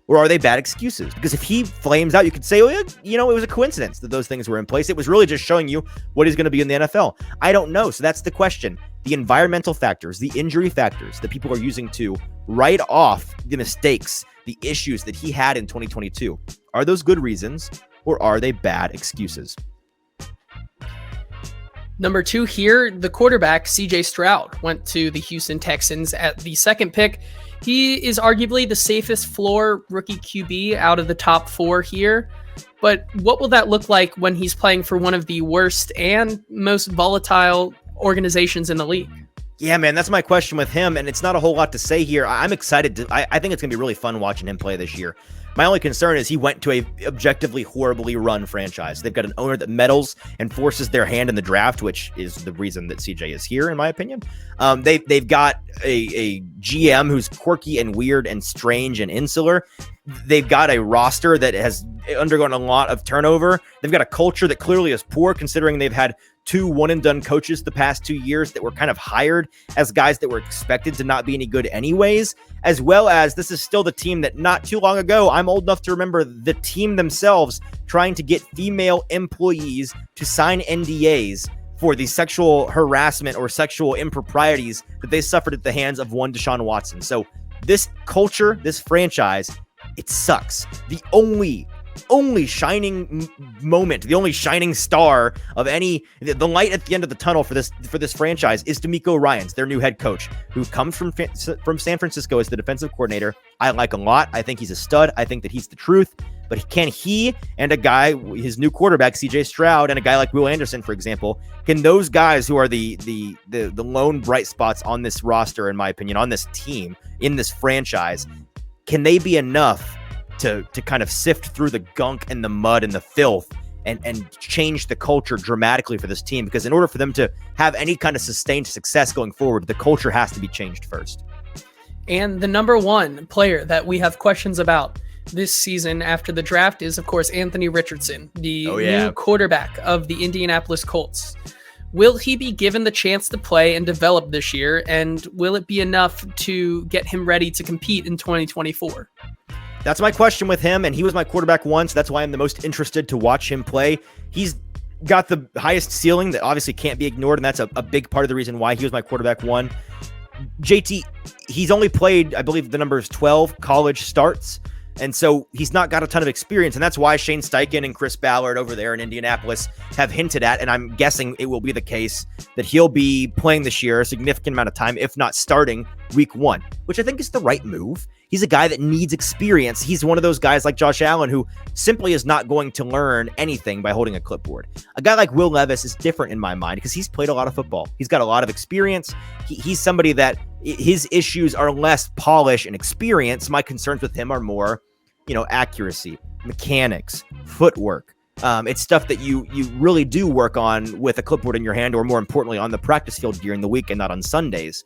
or are they bad excuses? Because if he flames out, you could say, it was a coincidence that those things were in place. It was really just showing you what he's going to be in the NFL. I don't know. So that's the question. The environmental factors, the injury factors that people are using to write off the mistakes, the issues that he had in 2022. Are those good reasons, or are they bad excuses? Number 2 here, the quarterback, CJ Stroud, went to the Houston Texans at the 2nd pick. He is arguably the safest floor rookie QB out of the top 4 here. But what will that look like when he's playing for one of the worst and most volatile organizations in the league? Yeah, man, that's my question with him, and it's not a whole lot to say here. I'm excited. I think it's going to be really fun watching him play this year. My only concern is he went to a objectively horribly run franchise. They've got an owner that meddles and forces their hand in the draft, which is the reason that CJ is here, in my opinion. They've got a GM who's quirky and weird and strange and insular. They've got a roster that has undergone a lot of turnover. They've got a culture that clearly is poor, considering they've had 2 one-and-done coaches the past 2 years that were kind of hired as guys that were expected to not be any good anyways, as well as this is still the team that not too long ago, I'm old enough to remember the team themselves trying to get female employees to sign NDAs for the sexual harassment or sexual improprieties that they suffered at the hands of one Deshaun Watson. So this culture, this franchise, it sucks. The only shining moment, the only shining star of the light at the end of the tunnel for this franchise is DeMeco Ryans, their new head coach, who comes from San Francisco as the defensive coordinator. I like a lot. I think he's a stud. I think that he's the truth. But can he and a guy, his new quarterback, CJ Stroud, and a guy like Will Anderson, for example, can those guys who are the lone bright spots on this roster, in my opinion, on this team, in this franchise, can they be enough to kind of sift through the gunk and the mud and the filth and change the culture dramatically for this team? Because in order for them to have any kind of sustained success going forward, the culture has to be changed first. And the number one player that we have questions about this season after the draft is, of course, Anthony Richardson, the new quarterback of the Indianapolis Colts. Will he be given the chance to play and develop this year? And will it be enough to get him ready to compete in 2024? That's my question with him, and he was my quarterback one, so that's why I'm the most interested to watch him play. He's got the highest ceiling that obviously can't be ignored, and that's a big part of the reason why he was my quarterback one. JT, he's only played, I believe the number is 12 college starts, and so he's not got a ton of experience, and that's why Shane Steichen and Chris Ballard over there in Indianapolis have hinted at, and I'm guessing it will be the case, that he'll be playing this year a significant amount of time, if not starting week 1, which I think is the right move. He's a guy that needs experience. He's one of those guys like Josh Allen who simply is not going to learn anything by holding a clipboard. A guy like Will Levis is different in my mind because he's played a lot of football. He's got a lot of experience. He's somebody that his issues are less polish and experience. My concerns with him are more, accuracy, mechanics, footwork. It's stuff that you really do work on with a clipboard in your hand, or more importantly, on the practice field during the week and not on Sundays.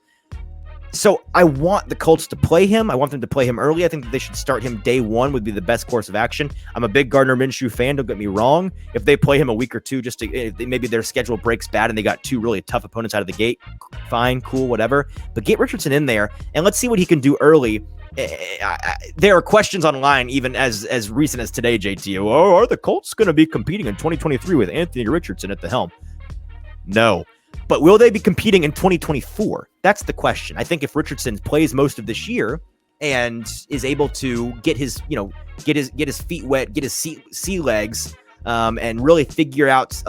So I want the Colts to play him. I want them to play him early. I think that they should start him day 1 would be the best course of action. I'm a big Gardner Minshew fan. Don't get me wrong. If they play him a week or two, maybe their schedule breaks bad and they got 2 really tough opponents out of the gate, fine, cool, whatever. But get Richardson in there and let's see what he can do early. There are questions online, even as recent as today, JT. Oh, are the Colts going to be competing in 2023 with Anthony Richardson at the helm? No. But will they be competing in 2024? That's the question. I think if Richardson plays most of this year and is able to get his feet wet, get his sea legs, and really figure out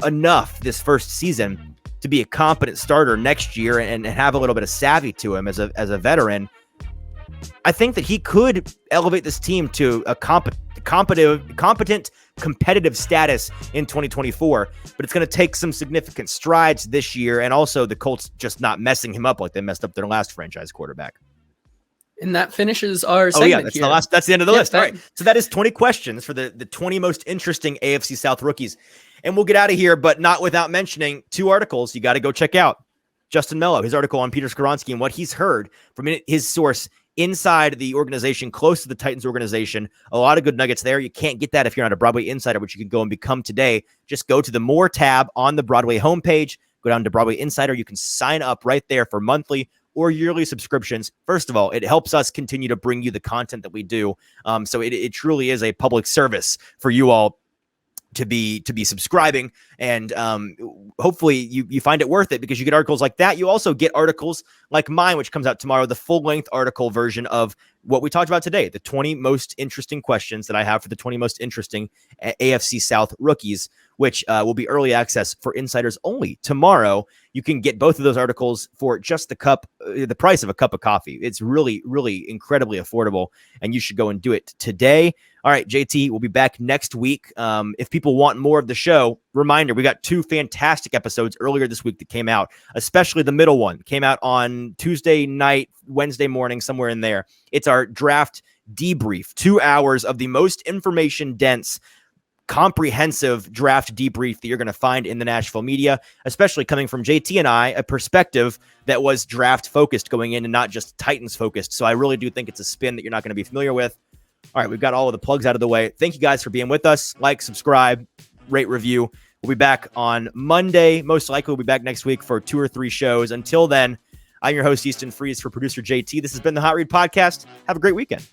enough this first season to be a competent starter next year and have a little bit of savvy to him as a veteran, I think that he could elevate this team to a competent, competitive status in 2024, but it's going to take some significant strides this year, and also the Colts just not messing him up like they messed up their last franchise quarterback. And that finishes our segment here. That's the end of the list. All right, so that is 20 questions for the 20 most interesting AFC South rookies, and we'll get out of here, but not without mentioning 2 articles you got to go check out. Justin Mello, his article on Peter Skoronski and what he's heard from his source inside the organization, close to the Titans organization. A lot of good nuggets there. You can't get that if you're not a Broadway Insider, which you can go and become today. Just go to the More tab on the Broadway homepage, go down to Broadway Insider. You can sign up right there for monthly or yearly subscriptions. First of all, it helps us continue to bring you the content that we do. So it truly is a public service for you all to be subscribing, and hopefully you find it worth it, because you get articles like that. You also get articles like mine, which comes out tomorrow, the full-length article version of what we talked about today, the 20 most interesting questions that I have for the 20 most interesting AFC South rookies, which will be early access for insiders only tomorrow. You can get both of those articles for just the price of a cup of coffee. It's really, really incredibly affordable, and you should go and do it today. All right, JT, we'll be back next week. If people want more of the show, reminder, we got 2 fantastic episodes earlier this week that came out, especially the middle one. Came out on Tuesday night, Wednesday morning, somewhere in there. It's our draft debrief, 2 hours of the most information-dense, comprehensive draft debrief that you're going to find in the Nashville media, especially coming from JT and I, a perspective that was draft-focused going in and not just Titans-focused. So I really do think it's a spin that you're not going to be familiar with. All right, we've got all of the plugs out of the way. Thank you guys for being with us. Like, subscribe, rate, review. We'll be back on Monday. Most likely, we'll be back next week for 2 or 3 shows. Until then, I'm your host, Easton Freeze, for producer JT. This has been the Hot Read Podcast. Have a great weekend.